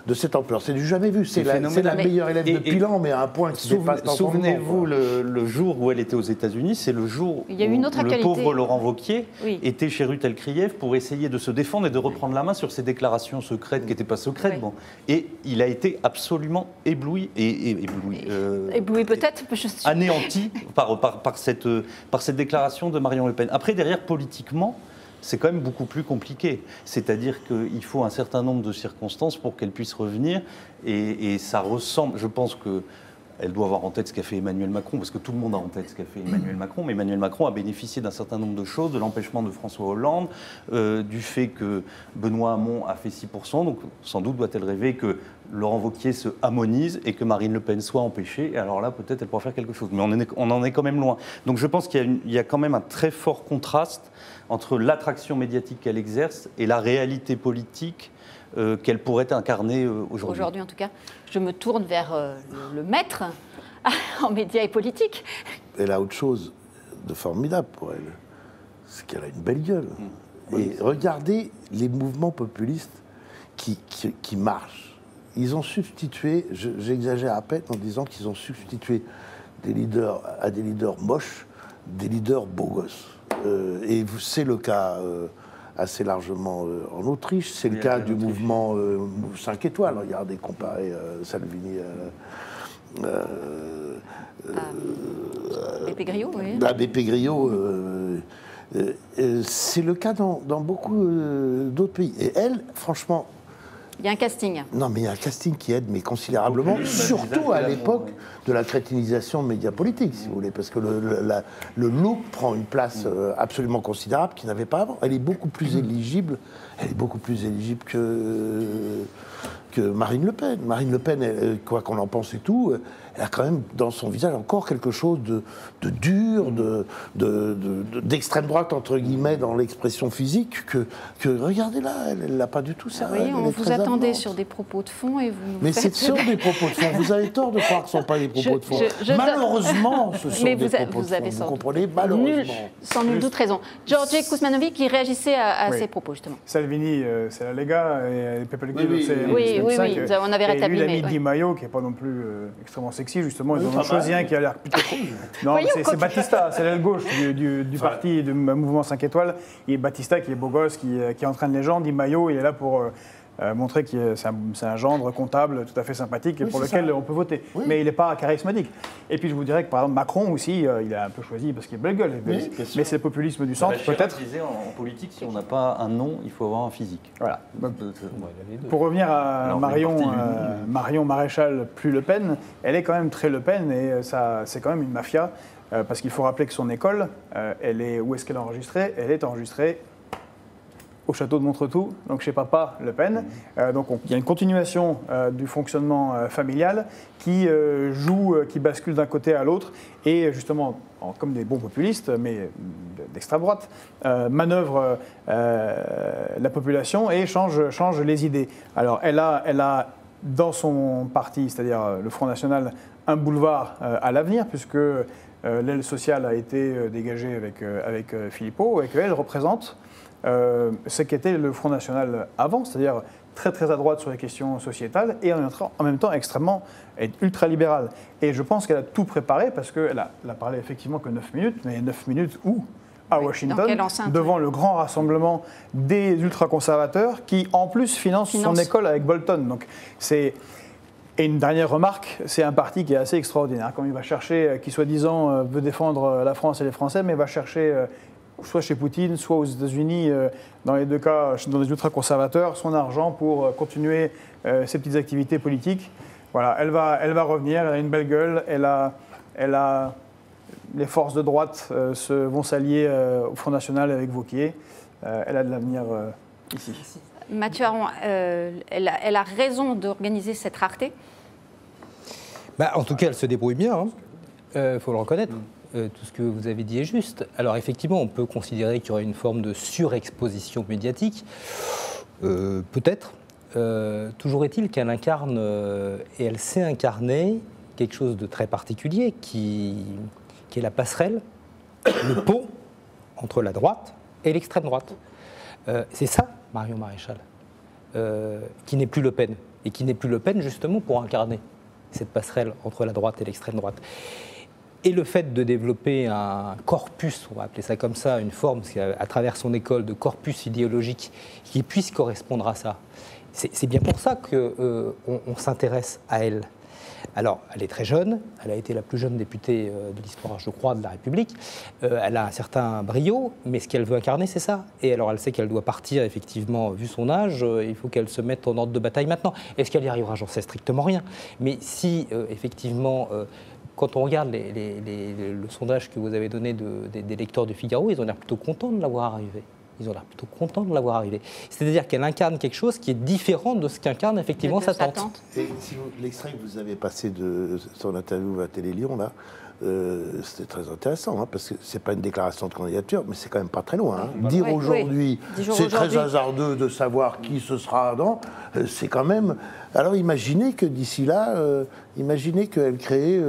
de cette ampleur. C'est du jamais vu. C'est la meilleure élève de Pilan, mais à un point qui dépasse dans son monde. Souvenez-vous, le jour où elle était aux États-Unis, c'est le jour où le pauvre Laurent Wauquiez était chez Ruth Krief pour essayer de se défendre et de reprendre la main sur ses déclarations secrètes qui n'étaient pas secrètes. Bon. Et il a été absolument ébloui. Ébloui peut-être. Anéanti par cette déclaration de Marion Le Pen. Après, derrière, politiquement, c'est quand même beaucoup plus compliqué. C'est-à-dire qu'il faut un certain nombre de circonstances pour qu'elle puisse revenir, et ça ressemble, je pense que elle doit avoir en tête ce qu'a fait Emmanuel Macron, parce que tout le monde a en tête ce qu'a fait Emmanuel Macron, mais Emmanuel Macron a bénéficié d'un certain nombre de choses, de l'empêchement de François Hollande, du fait que Benoît Hamon a fait 6%, donc sans doute doit-elle rêver que Laurent Wauquiez se harmonise et que Marine Le Pen soit empêchée, et alors là, peut-être elle pourra faire quelque chose. Mais on en est quand même loin. Donc je pense qu'il y a quand même un très fort contraste entre l'attraction médiatique qu'elle exerce et la réalité politique qu'elle pourrait incarner aujourd'hui. Aujourd'hui, en tout cas, je me tourne vers le maître en médias et politique. Elle a autre chose de formidable pour elle, c'est qu'elle a une belle gueule. Et regardez les mouvements populistes qui marchent. Ils ont substitué, j'exagère à peine en disant qu'ils ont substitué des leaders à des leaders moches, des leaders beaux gosses. Et c'est le cas assez largement en Autriche. C'est le cas du mouvement 5 étoiles. Regardez, comparez Salvini BP Grillo, oui. BP Grillo, c'est le cas dans beaucoup d'autres pays. Et elle, franchement... Il y a un casting. Non, mais il y a un casting qui aide, mais considérablement, surtout à l'époque de la crétinisation de médias politiques, si vous voulez, parce que le look prend une place absolument considérable qu'il n'avait pas avant. Elle est beaucoup plus éligible. Elle est beaucoup plus éligible que Marine Le Pen. Marine Le Pen, quoi qu'on en pense et tout, elle a quand même dans son visage encore quelque chose de dur, d'extrême droite, entre guillemets, dans l'expression physique, que regardez-là, elle n'a pas du tout ça. Oui, on vous attendait sur des propos de fond et vous nous Mais faites... c'est sur des propos de fond. Vous avez tort de croire que ce ne sont pas des propos de fond. Malheureusement, ce sont des propos de fond. Vous comprenez, malheureusement. Sans nul doute raison. Georgi Kuzmanovic qui réagissait à ces propos, justement. Salvini, c'est la Lega, et Pepe Grillo, c'est oui, on avait rétabli. Et lui, il a mis Di Maio, qui n'est pas non plus extrêmement sexy, justement. Ils en ont choisi un qui a l'air plutôt... Non, c'est Battista, c'est l'aile gauche du parti, du mouvement 5 étoiles. Il y a Battista qui est beau gosse, qui entraîne les gens. Di Maio, il est là pour... montrer que c'est un gendre comptable tout à fait sympathique et pour lequel on peut voter. Oui. Mais il n'est pas charismatique. Et puis je vous dirais que par exemple Macron aussi, il a un peu choisi parce qu'il est belle gueule. Oui, mais c'est le populisme du centre peut-être. Je disais en politique, si on n'a pas un nom, il faut avoir un physique. Voilà. Pour revenir à Marion Maréchal plus Le Pen, elle est quand même très Le Pen et c'est quand même une mafia parce qu'il faut rappeler que son école, où est-ce qu'elle est enregistrée ? Elle est enregistrée au château de Montretout, donc chez Papa Le Pen. Donc il y a une continuation du fonctionnement familial qui qui bascule d'un côté à l'autre et justement, comme des bons populistes, mais d'extrême droite, manœuvre la population et change les idées. Alors elle a dans son parti, c'est-à-dire le Front National, un boulevard à l'avenir puisque l'aile sociale a été dégagée avec Philippot et qu'elle représente ce qu'était le Front National avant, c'est-à-dire très très à droite sur les questions sociétales et en même temps extrêmement ultra-libérale. Et je pense qu'elle a tout préparé parce qu'elle a parlé effectivement que 9 minutes, mais 9 minutes où ? À Washington, devant le grand rassemblement des ultra-conservateurs qui en plus financent son école avec Bolton. Donc c'est... Et une dernière remarque, c'est un parti qui est assez extraordinaire. Quand il va chercher, qui soi-disant veut défendre la France et les Français, mais va chercher... soit chez Poutine, soit aux États-Unis, dans les deux cas, dans les ultra-conservateurs, son argent pour continuer ses petites activités politiques. Voilà, elle va revenir, elle a une belle gueule, elle a les forces de droite vont s'allier au Front National avec Wauquiez. Elle a de l'avenir ici. Mathieu Aron, elle a raison d'organiser cette rareté ? En tout cas, elle se débrouille bien, il faut le reconnaître. Tout ce que vous avez dit est juste. Alors effectivement, on peut considérer qu'il y aurait une forme de surexposition médiatique. Peut-être. Toujours est-il qu'elle incarne, et elle sait incarner, quelque chose de très particulier, qui est la passerelle, le pont entre la droite et l'extrême droite. C'est ça, Marion Maréchal, qui n'est plus Le Pen. Et qui n'est plus Le Pen, justement, pour incarner cette passerelle entre la droite et l'extrême droite. Et le fait de développer un corpus, on va appeler ça comme ça, une forme à travers son école de corpus idéologique qui puisse correspondre à ça, c'est bien pour ça qu'on s'intéresse à elle. Alors, elle est très jeune, elle a été la plus jeune députée de l'histoire, je crois, de la République. Elle a un certain brio, mais ce qu'elle veut incarner, c'est ça. Et alors, elle sait qu'elle doit partir, effectivement, vu son âge, il faut qu'elle se mette en ordre de bataille maintenant. Est-ce qu'elle y arrivera? J'en sais strictement rien. Mais si, effectivement, quand on regarde le sondage que vous avez donné des lecteurs du Figaro, ils ont l'air plutôt contents de l'avoir arrivé. Ils ont l'air plutôt contents de l'avoir arrivé. C'est-à-dire qu'elle incarne quelque chose qui est différent de ce qu'incarne effectivement sa tante. Et si l'extrait que vous avez passé de son interview à Télé Lyon, là, c'était très intéressant, hein, parce que c'est pas une déclaration de candidature, mais c'est quand même pas très loin. Hein. Dire aujourd'hui, c'est très hasardeux de savoir qui ce sera, non, c'est quand même... Alors imaginez que d'ici là, imaginez qu'elle crée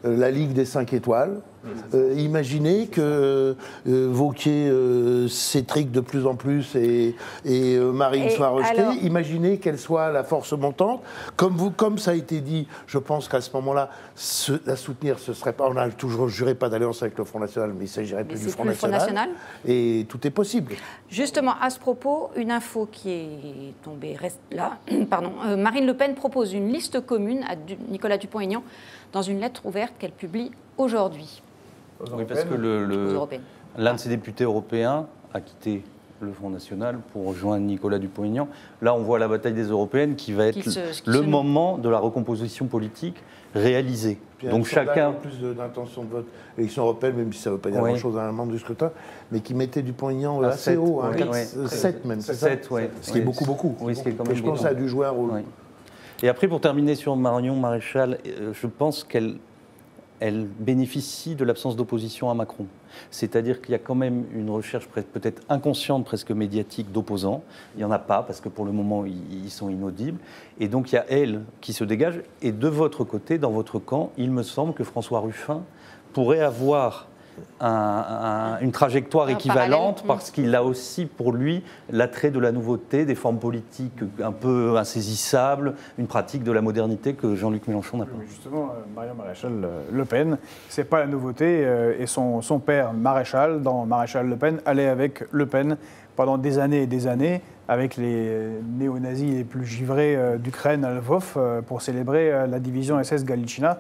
la Ligue des 5 étoiles, imaginez que Wauquiez s'étrique de plus en plus et Marine soit rejetée, imaginez qu'elle soit la force montante. Comme ça a été dit, je pense qu'à ce moment-là, la soutenir, ce serait pas... On a toujours juré pas d'alliance avec le Front National, mais il s'agirait plus du Front National. Et tout est possible. Justement, à ce propos, une info qui est tombée, reste là, pardon, Marine Le Pen propose une liste commune à Nicolas Dupont-Aignan dans une lettre ouverte qu'elle publie aujourd'hui. Oui, parce que l'un de ses députés européens a quitté le Front National pour rejoindre Nicolas Dupont-Aignan. Là, on voit la bataille des européennes qui va être le moment de la recomposition politique réalisée. Donc chacun... plus d'intention de vote, élection européenne, même si ça ne veut pas dire grand-chose à un membre du scrutin, mais qui mettait Dupont-Aignan assez haut, 7 même, c'est ça 7, oui. Ce qui est beaucoup. Oui, ce qui est quand même je pense à du joueur... Et après, pour terminer sur Marion Maréchal, je pense qu'elle bénéficie de l'absence d'opposition à Macron. C'est-à-dire qu'il y a quand même une recherche peut-être inconsciente, presque médiatique, d'opposants. Il n'y en a pas, parce que pour le moment, ils sont inaudibles. Et donc, il y a elle qui se dégage. Et de votre côté, dans votre camp, il me semble que François Ruffin pourrait avoir une trajectoire équivalente, parce qu'il a aussi pour lui l'attrait de la nouveauté, des formes politiques un peu insaisissables, une pratique de la modernité que Jean-Luc Mélenchon n'a pas. Justement, Marion Maréchal Le Pen, c'est pas la nouveauté, et son père Maréchal, dans Maréchal Le Pen, allait avec Le Pen pendant des années et des années, avec les néo-nazis les plus givrés d'Ukraine à Lvov, pour célébrer la division SS Galiciana.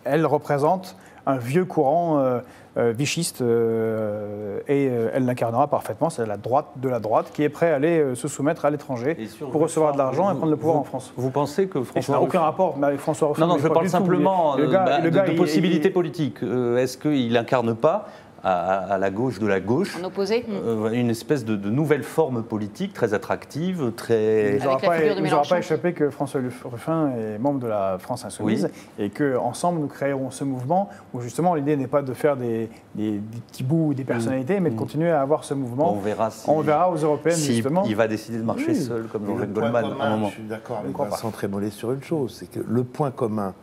Elle représente un vieux courant vichiste, et elle l'incarnera parfaitement. C'est la droite de la droite qui est prête à aller se soumettre à l'étranger pour recevoir de l'argent et prendre le pouvoir en France. Vous pensez que François Ruffin... Ça n'a aucun rapport avec François Ruffin. Non, je parle simplement de possibilités politiques. Est-ce qu'il n'incarne pas à la gauche de la gauche, en opposé, une espèce de nouvelle forme politique très attractive, très... Il ne nous aura pas échappé que François Ruffin est membre de la France Insoumise, et qu'ensemble nous créerons ce mouvement où justement l'idée n'est pas de faire des petits bouts ou des personnalités, mais de continuer à avoir ce mouvement. On verra aux européennes, justement. Il va décider de marcher seul, comme Jean-Jacques Goldman, à un moment. Je suis d'accord avec Vincent Trémollet sur une chose, c'est que le point commun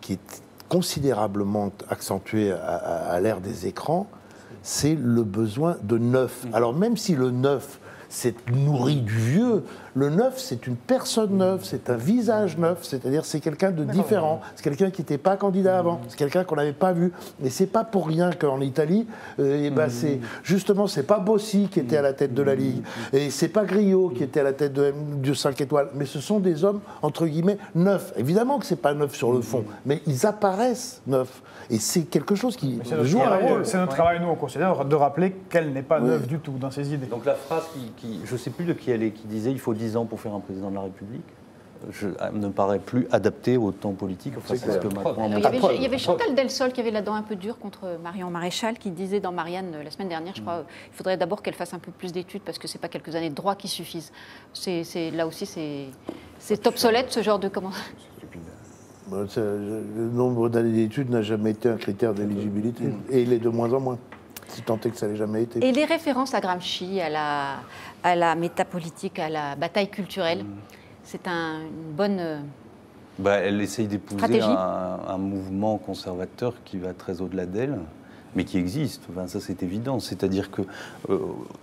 qui est considérablement accentué à l'ère des écrans, c'est le besoin de neuf. Alors même si le neuf s'est nourri du vieux, le neuf, c'est une personne neuve, c'est un visage neuf, c'est-à-dire c'est quelqu'un de différent, c'est quelqu'un qui n'était pas candidat avant, c'est quelqu'un qu'on n'avait pas vu. Et c'est pas pour rien qu'en Italie, c'est justement, c'est pas Bossi qui était à la tête de la Ligue, et c'est pas Grillo qui était à la tête de 5 étoiles, mais ce sont des hommes, entre guillemets, neufs. Évidemment que c'est pas neuf sur le fond, mais ils apparaissent neufs. Et c'est quelque chose qui joue un rôle. C'est notre travail, nous, on considère, de rappeler qu'elle n'est pas neuve du tout dans ses idées. Donc la phrase je ne sais plus de qui elle est, qui disait « il faut 10 ans pour faire un président de la République », elle ne paraît plus adaptée au temps politique. Enfin, c'est ce que Macron il y avait Chantal Delsol qui avait la dent un peu dure contre Marion Maréchal, qui disait dans Marianne la semaine dernière, je crois, il faudrait d'abord qu'elle fasse un peu plus d'études parce que ce n'est pas quelques années de droit qui suffisent. Là aussi, c'est obsolète ce genre de... Le nombre d'années d'études n'a jamais été un critère d'éligibilité. Et il est de moins en moins, si tant est que ça n'ait jamais été. Et les références à Gramsci, à la métapolitique, à la bataille culturelle, c'est une bonne elle essaye d'épouser un mouvement conservateur qui va très au-delà d'elle. mais qui existe. Enfin, ça, c'est évident. C'est-à-dire que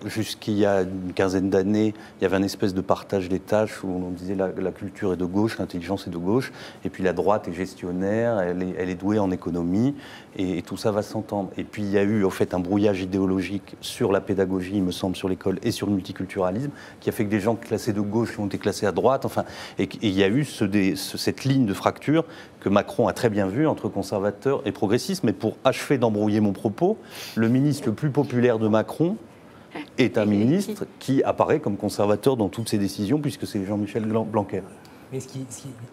jusqu'il y a une quinzaine d'années, il y avait un espèce de partage des tâches où on disait la culture est de gauche, l'intelligence est de gauche, et puis la droite est gestionnaire, elle est douée en économie, et tout ça va s'entendre. Et puis il y a eu, au fait, un brouillage idéologique sur la pédagogie, il me semble, sur l'école et sur le multiculturalisme, qui a fait que des gens classés de gauche ont été classés à droite. Enfin, et il y a eu cette ligne de fracture que Macron a très bien vue entre conservateurs et progressistes. Mais pour achever d'embrouiller mon propos, le ministre le plus populaire de Macron est un ministre qui apparaît comme conservateur dans toutes ses décisions, puisque c'est Jean-Michel Blanquer. Mais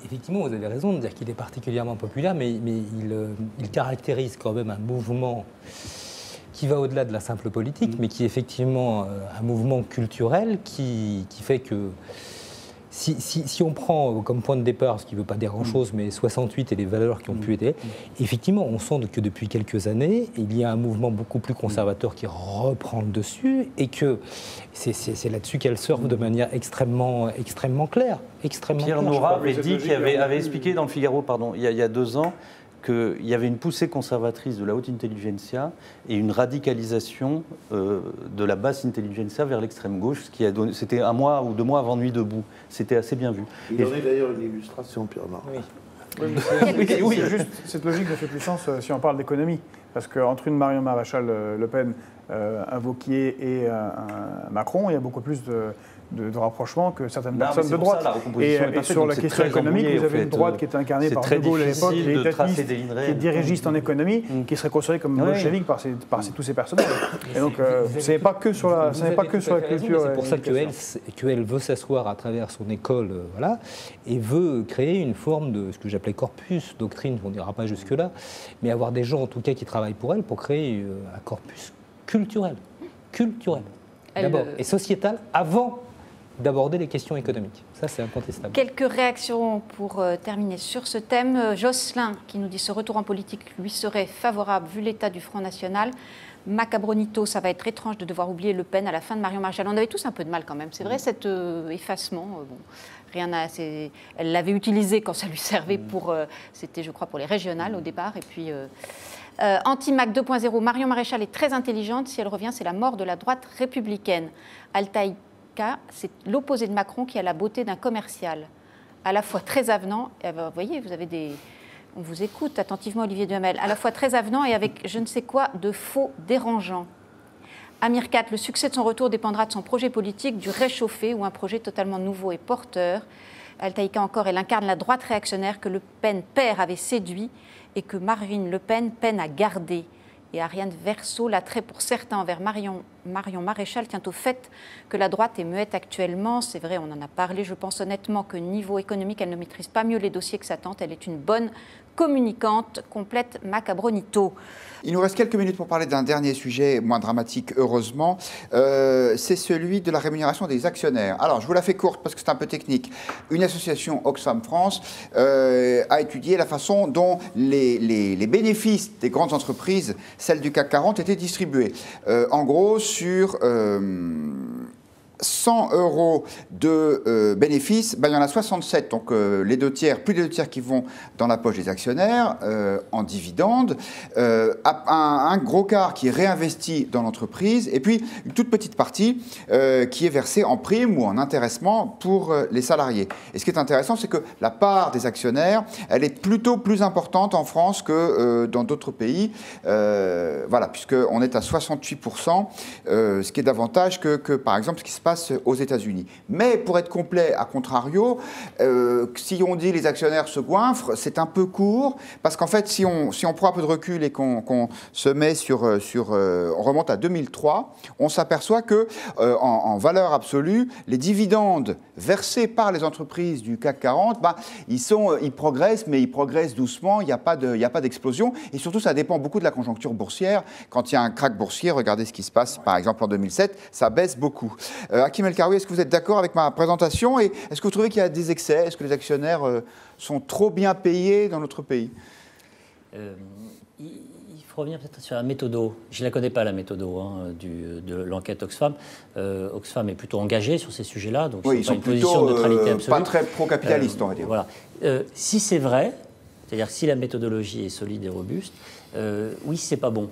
effectivement, vous avez raison de dire qu'il est particulièrement populaire, mais il caractérise quand même un mouvement qui va au-delà de la simple politique, mais qui est effectivement un mouvement culturel qui fait que si on prend comme point de départ, ce qui ne veut pas dire grand-chose, mais 68 et les valeurs qui ont pu être, effectivement, on sent que depuis quelques années, il y a un mouvement beaucoup plus conservateur qui reprend le dessus, et que c'est là-dessus qu'elle surfe de manière extrêmement claire. Pierre Nora avait expliqué dans le Figaro, il y a 2 ans, qu'il y avait une poussée conservatrice de la haute intelligentsia et une radicalisation de la basse intelligentsia vers l'extrême gauche, ce qui a donné, c'était 1 mois ou 2 mois avant Nuit debout. C'était assez bien vu. Il en est d'ailleurs une illustration, Pierre Nora. Oui, juste, cette logique ne fait plus sens si on parle d'économie. Parce qu'entre une Marion Maréchal Le Pen, un Wauquiez et un Macron, il y a beaucoup plus de rapprochement que certaines personnes de droite. Et sur la question économique, vous avez une droite qui était incarnée par De Gaulle à l'époque, les étatistes, qui est dirigiste en économie, qui serait considéré comme bolchevique par tous ces personnages. Et donc, ce n'est pas que sur la culture. C'est pour ça qu'elle veut s'asseoir à travers son école, et veut créer une forme de ce que j'appelais corpus, doctrine, on n'ira pas jusque-là, mais avoir des gens en tout cas qui travaillent pour elle pour créer un corpus culturel d'abord, et sociétal avant d'aborder les questions économiques. Ça, c'est incontestable. Quelques réactions pour terminer sur ce thème. Jocelyn, qui nous dit ce retour en politique lui serait favorable vu l'état du Front National. Macabronito, ça va être étrange de devoir oublier Le Pen à la fin de Marion Maréchal. On avait tous un peu de mal quand même. C'est vrai, cet effacement. Elle l'avait utilisé quand ça lui servait pour... C'était, je crois, pour les régionales au départ. Et puis... Anti-Mac 2.0, Marion Maréchal est très intelligente. Si elle revient, c'est la mort de la droite républicaine. Altaïka, c'est l'opposé de Macron qui a la beauté d'un commercial, à la fois très avenant. Vous voyez, on vous écoute attentivement, Olivier Duhamel. À la fois très avenant et avec je ne sais quoi de faux dérangeant. Amir Kat, le succès de son retour dépendra de son projet politique, du réchauffé ou un projet totalement nouveau et porteur. Altaïka encore, elle incarne la droite réactionnaire que Le Pen père avait séduit et que Marine Le Pen peine à garder. Et Ariane Verso, l'attrait pour certains envers Marion Maréchal tient au fait que la droite est muette actuellement. C'est vrai, on en a parlé. Je pense honnêtement que niveau économique, elle ne maîtrise pas mieux les dossiers que sa tante. Elle est une bonne communicante, complète Macabronito. Il nous reste quelques minutes pour parler d'un dernier sujet, moins dramatique, heureusement. C'est celui de la rémunération des actionnaires. Alors, je vous la fais courte parce que c'est un peu technique. Une association Oxfam France a étudié la façon dont les bénéfices des grandes entreprises, celles du CAC 40, étaient distribués. En gros, sur 100 € de bénéfices, il y en a 67, donc plus des 2 tiers qui vont dans la poche des actionnaires en dividendes, un gros quart qui est réinvesti dans l'entreprise, et puis une toute petite partie qui est versée en prime ou en intéressement pour les salariés. Et ce qui est intéressant, c'est que la part des actionnaires, elle est plutôt plus importante en France que dans d'autres pays, puisqu'on est à 68%, ce qui est davantage que par exemple ce qui se passe aux États-Unis. Mais pour être complet, à contrario, si on dit les actionnaires se goinfrent, c'est un peu court, parce qu'en fait, si on prend un peu de recul et qu'on se met on remonte à 2003, on s'aperçoit que en valeur absolue, les dividendes versés par les entreprises du CAC 40, ils progressent, mais ils progressent doucement, il n'y a pas d'explosion, et surtout, ça dépend beaucoup de la conjoncture boursière. Quand il y a un krach boursier, regardez ce qui se passe, par exemple, en 2007, ça baisse beaucoup. Hakim El Karoui, est-ce que vous êtes d'accord avec ma présentation et est-ce que vous trouvez qu'il y a des excès? Est-ce que les actionnaires sont trop bien payés dans notre pays? Il faut revenir peut-être sur la méthodo. Je ne la connais pas, la méthodo de l'enquête Oxfam. Oxfam est plutôt engagé sur ces sujets-là, donc oui, ils sont une position de neutralité absolue. Pas très pro-capitaliste, on va dire. Voilà. Si c'est vrai, c'est-à-dire si la méthodologie est solide et robuste, oui, c'est pas bon.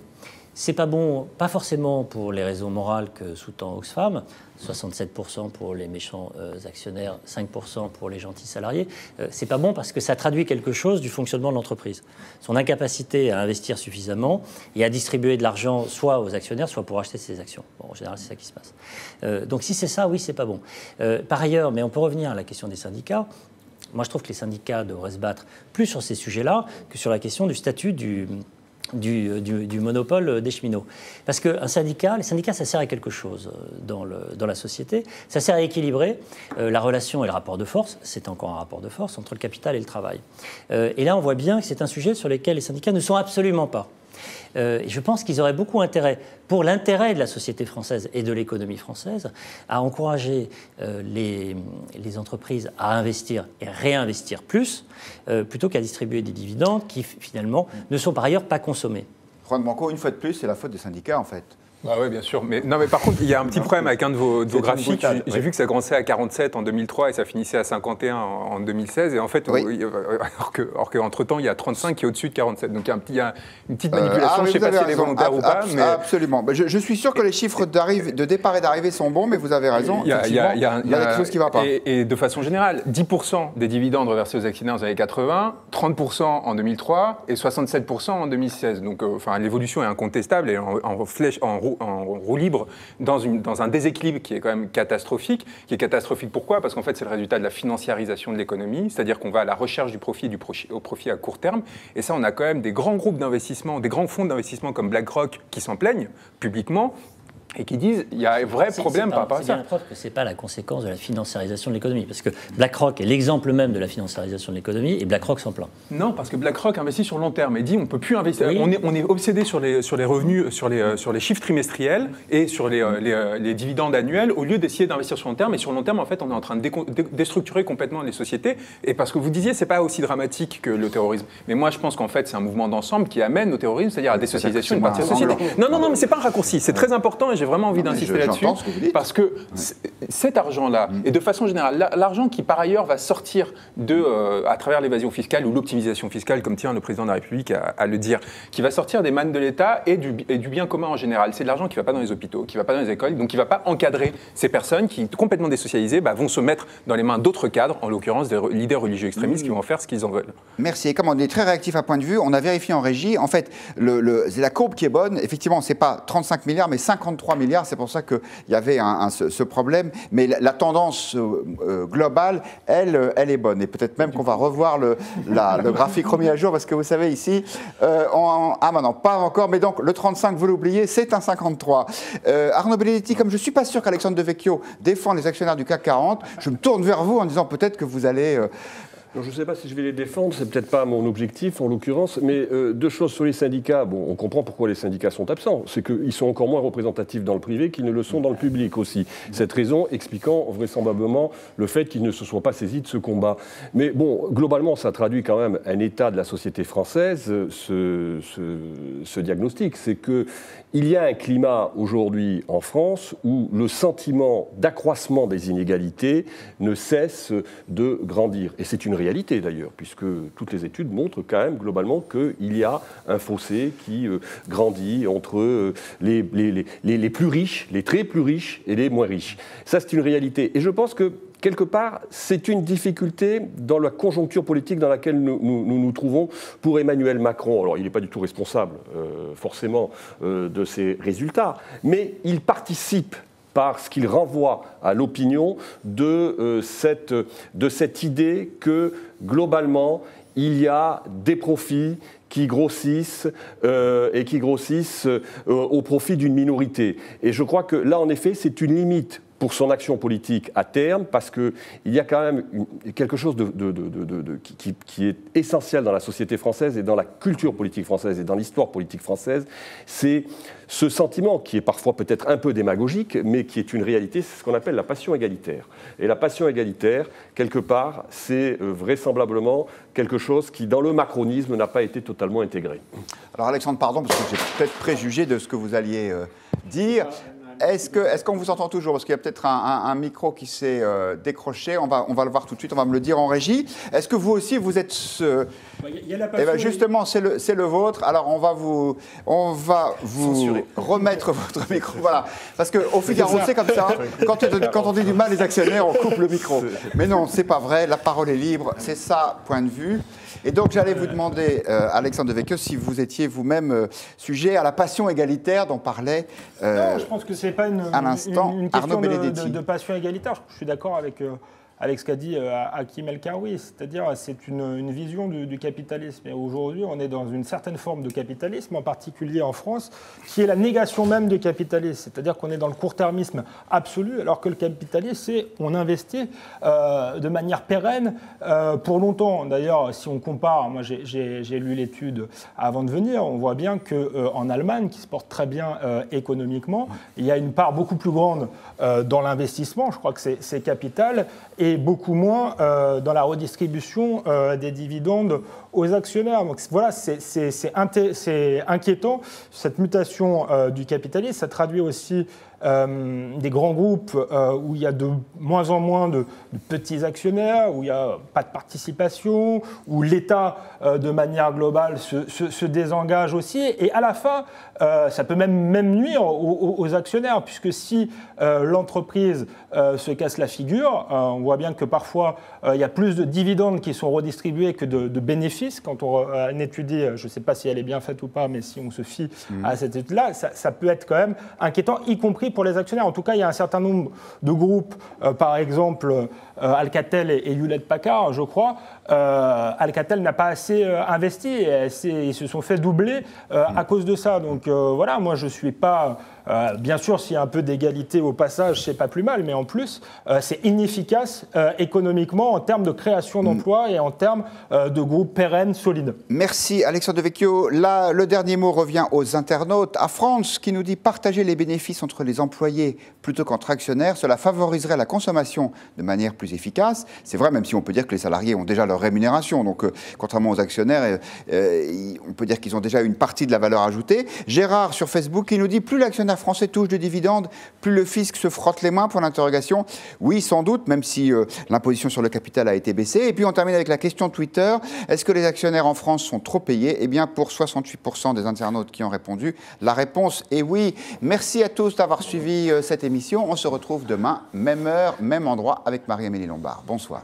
C'est pas bon, pas forcément pour les raisons morales que sous-tend Oxfam, 67% pour les méchants actionnaires, 5% pour les gentils salariés. C'est pas bon parce que ça traduit quelque chose du fonctionnement de l'entreprise. Son incapacité à investir suffisamment et à distribuer de l'argent soit aux actionnaires, soit pour acheter ses actions. Bon, en général, c'est ça qui se passe. Donc si c'est ça, oui, c'est pas bon. Par ailleurs, mais on peut revenir à la question des syndicats. Moi, je trouve que les syndicats devraient se battre plus sur ces sujets-là que sur la question du statut du monopole des cheminots. Parce que les syndicats, ça sert à quelque chose dans la société. Ça sert à équilibrer la relation et le rapport de force, c'est encore un rapport de force, entre le capital et le travail. Et là, on voit bien que c'est un sujet sur lequel les syndicats ne sont absolument pas. Et je pense qu'ils auraient beaucoup intérêt, pour l'intérêt de la société française et de l'économie française, à encourager les entreprises à investir et réinvestir plus, plutôt qu'à distribuer des dividendes qui, finalement, ne sont par ailleurs pas consommés. Juan Branco, une fois de plus, c'est la faute des syndicats, en fait. Bah oui, bien sûr. Mais par contre, il y a un petit problème avec un de vos graphiques. J'ai vu que ça commençait à 47 en 2003 et ça finissait à 51 en 2016. Et en fait, alors qu'entre-temps, il y a 35 qui est au-dessus de 47. Donc il y a une petite manipulation. Je ne sais pas si elle est volontaire ou pas. Mais... Absolument. Je suis sûr que les chiffres de départ et d'arrivée sont bons, mais vous avez raison. Il y a quelque chose qui ne va pas. Et de façon générale, 10% des dividendes reversés aux actionnaires dans les années 80, 30% en 2003 et 67% en 2016. Donc l'évolution est incontestable et en roue libre dans un déséquilibre qui est quand même catastrophique. Qui est catastrophique pourquoi ? Parce qu'en fait, c'est le résultat de la financiarisation de l'économie, c'est-à-dire qu'on va à la recherche du profit au profit à court terme. Et ça, on a quand même des grands groupes d'investissement, des grands fonds d'investissement comme BlackRock qui s'en plaignent publiquement et qui disent qu'il y a un vrai problème par rapport à ça. C'est bien la preuve que ce n'est pas la conséquence de la financiarisation de l'économie, parce que BlackRock est l'exemple même de la financiarisation de l'économie, et BlackRock s'en plaint. Non, parce que BlackRock investit sur le long terme et dit on ne peut plus investir. Oui. On est obsédé sur les revenus, sur les chiffres trimestriels et sur les dividendes annuels, au lieu d'essayer d'investir sur le long terme. Et sur le long terme, en fait, on est en train de déstructurer complètement les sociétés. Et parce que vous disiez, c'est pas aussi dramatique que le terrorisme. Mais moi, je pense qu'en fait, c'est un mouvement d'ensemble qui amène au terrorisme, c'est-à-dire à la désocialisation d'une partie de la société. Non, mais c'est pas un raccourci. C'est très important et j'ai vraiment envie d'insister là-dessus, parce que cet argent-là, et de façon générale, l'argent qui par ailleurs va sortir à travers l'évasion fiscale ou l'optimisation fiscale, comme tient le président de la République à le dire, qui va sortir des mannes de l'État et du bien commun en général. C'est de l'argent qui ne va pas dans les hôpitaux, qui ne va pas dans les écoles, donc qui ne va pas encadrer ces personnes qui, complètement désocialisées, vont se mettre dans les mains d'autres cadres, en l'occurrence des leaders religieux extrémistes qui vont faire ce qu'ils en veulent. Merci. Et comme on est très réactif à point de vue, on a vérifié en régie, en fait, c'est la courbe qui est bonne. Effectivement, ce n'est pas 35 milliards, mais 53 milliards. C'est pour ça qu'il y avait ce problème, mais la tendance globale, elle est bonne. Et peut-être même qu'on va revoir le graphique remis à jour, parce que vous savez, ici, non, pas encore, mais donc le 35, vous l'oubliez, c'est un 53. Arnaud Benedetti, comme je ne suis pas sûr qu'Alexandre Devecchio défend les actionnaires du CAC 40, je me tourne vers vous en disant peut-être que vous allez... Je ne sais pas si je vais les défendre, c'est peut-être pas mon objectif en l'occurrence, mais deux choses sur les syndicats. Bon, on comprend pourquoi les syndicats sont absents, c'est qu'ils sont encore moins représentatifs dans le privé qu'ils ne le sont dans le public aussi. Cette raison expliquant vraisemblablement le fait qu'ils ne se soient pas saisis de ce combat. Mais bon, globalement, ça traduit quand même un état de la société française, ce diagnostic, c'est que il y a un climat aujourd'hui en France où le sentiment d'accroissement des inégalités ne cesse de grandir. Et c'est une réalité d'ailleurs, puisque toutes les études montrent quand même globalement qu'il y a un fossé qui grandit entre les plus riches, les très plus riches et les moins riches. Ça, c'est une réalité. Et je pense que quelque part, c'est une difficulté dans la conjoncture politique dans laquelle nous trouvons pour Emmanuel Macron. Alors, il n'est pas du tout responsable, forcément, de ces résultats, mais il participe parce qu'il renvoie à l'opinion de cette idée que, globalement, il y a des profits qui grossissent et qui grossissent au profit d'une minorité. Et je crois que là, en effet, c'est une limite pour son action politique à terme, parce qu'il y a quand même quelque chose qui est essentiel dans la société française et dans la culture politique française et dans l'histoire politique française, c'est ce sentiment qui est parfois peut-être un peu démagogique, mais qui est une réalité, c'est ce qu'on appelle la passion égalitaire. Et la passion égalitaire, quelque part, c'est vraisemblablement quelque chose qui, dans le macronisme, n'a pas été totalement intégré. Alors Alexandre, pardon, parce que j'ai peut-être préjugé de ce que vous alliez dire. Est-ce qu'on vous entend toujours? Parce qu'il y a peut-être un micro qui s'est décroché. On va le voir tout de suite, on va me le dire en régie. Est-ce que vous aussi, vous êtes... Il y a la passion, justement, c'est le vôtre. Alors, on va vous remettre votre micro. Voilà. Parce qu'au Figaro, c'est comme ça. Quand on dit du mal des actionnaires, on coupe le micro. Mais non, c'est pas vrai. La parole est libre. C'est ça, point de vue. Et donc, j'allais vous demander, Alexandre Devecchio, si vous étiez vous-même sujet à la passion égalitaire dont parlait non, je pense que ce n'est pas une question de passion égalitaire. Je suis d'accord avec ce qu'a dit Hakim El-Karoui, c'est-à-dire c'est une vision du capitalisme. Et aujourd'hui, on est dans une certaine forme de capitalisme, en particulier en France, qui est la négation même du capitalisme. C'est-à-dire qu'on est dans le court-termisme absolu, alors que le capitalisme, c'est on investit de manière pérenne pour longtemps. D'ailleurs, si on compare, moi j'ai lu l'étude avant de venir, on voit bien qu'en Allemagne, qui se porte très bien économiquement, il y a une part beaucoup plus grande dans l'investissement, je crois que c'est capital, et beaucoup moins dans la redistribution des dividendes aux actionnaires. Donc voilà, c'est inquiétant. Cette mutation du capitalisme, ça traduit aussi des grands groupes où il y a de moins en moins de petits actionnaires, où il n'y a pas de participation, où l'État, de manière globale, se désengage aussi. Et à la fin, ça peut même nuire aux actionnaires, puisque si l'entreprise se casse la figure, on voit bien que parfois, il y a plus de dividendes qui sont redistribués que de bénéfices. Quand on étudie, je ne sais pas si elle est bien faite ou pas, mais si on se fie à cette étude-là, ça peut être quand même inquiétant, y compris pour les actionnaires. En tout cas, il y a un certain nombre de groupes, par exemple Alcatel et Hewlett-Packard, je crois. Alcatel n'a pas assez investi et ils se sont fait doubler à cause de ça. Donc voilà, moi je ne suis pas... bien sûr, s'il y a un peu d'égalité au passage, c'est pas plus mal, mais en plus, c'est inefficace économiquement en termes de création d'emplois et en termes de groupes pérennes, solides. Merci Alexandre Devecchio. Là, le dernier mot revient aux internautes. À France, qui nous dit partager les bénéfices entre les employés plutôt qu'entre actionnaires, cela favoriserait la consommation de manière plus efficace. C'est vrai, même si on peut dire que les salariés ont déjà leur rémunération. Donc, contrairement aux actionnaires, on peut dire qu'ils ont déjà une partie de la valeur ajoutée. Gérard sur Facebook, qui nous dit plus l'actionnaire français touche de dividendes, plus le fisc se frotte les mains, pour l'interrogation. Oui, sans doute, même si l'imposition sur le capital a été baissée. Et puis on termine avec la question Twitter. Est-ce que les actionnaires en France sont trop payés? Eh bien, pour 68% des internautes qui ont répondu, la réponse est oui. Merci à tous d'avoir suivi cette émission. On se retrouve demain, même heure, même endroit, avec Marie-Amélie Lombard. Bonsoir.